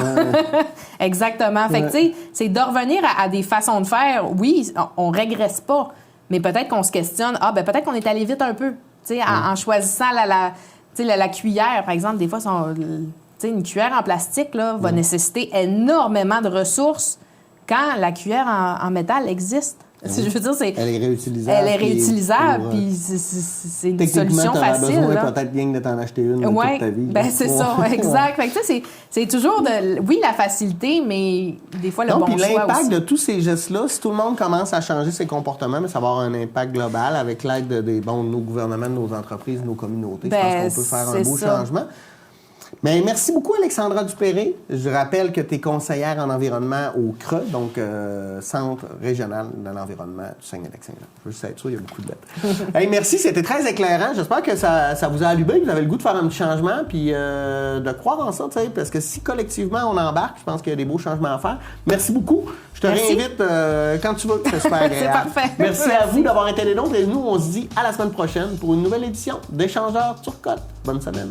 Exactement. Fait que, tu sais, c'est de revenir à des façons de faire. Oui, on régresse pas, mais peut-être qu'on se questionne. Ah, ben peut-être qu'on est allé vite un peu, tu sais, en choisissant la cuillère, par exemple. Des fois, une cuillère en plastique là, va nécessiter énormément de ressources quand la cuillère en métal existe. Je veux dire, Elle est réutilisable. Elle est réutilisable, puis c'est une solution facile. Techniquement, tu là. peut-être bien de t'en acheter une Ouais, toute ta vie. ben c'est ça, exact. Fait que, tu sais, c'est toujours oui, la facilité, mais des fois le bon puis choix l'impact aussi. de tous ces gestes-là, si tout le monde commence à changer ses comportements, mais ça va avoir un impact global avec l'aide de nos gouvernements, de nos entreprises, de nos communautés. Je pense qu'on peut faire un beau changement. Mais merci beaucoup, Alexandra Dupéré. Je rappelle que tu es conseillère en environnement au CRE, donc Centre régional de l'environnement du Saguenay-Lac-Saint-Jean. Je veux juste être sûr, il y a beaucoup de lettres. Hey, merci, c'était très éclairant. J'espère que ça vous a allumé, que vous avez le goût de faire un petit changement, puis de croire en ça, tu sais, parce que si collectivement on embarque, je pense qu'il y a des beaux changements à faire. Merci beaucoup. Je te réinvite quand tu veux. C'est super agréable. C'est parfait. Merci à vous d'avoir été des nôtres et nous, on se dit à la semaine prochaine pour une nouvelle édition d'Échangeurs Turcotte. Bonne semaine.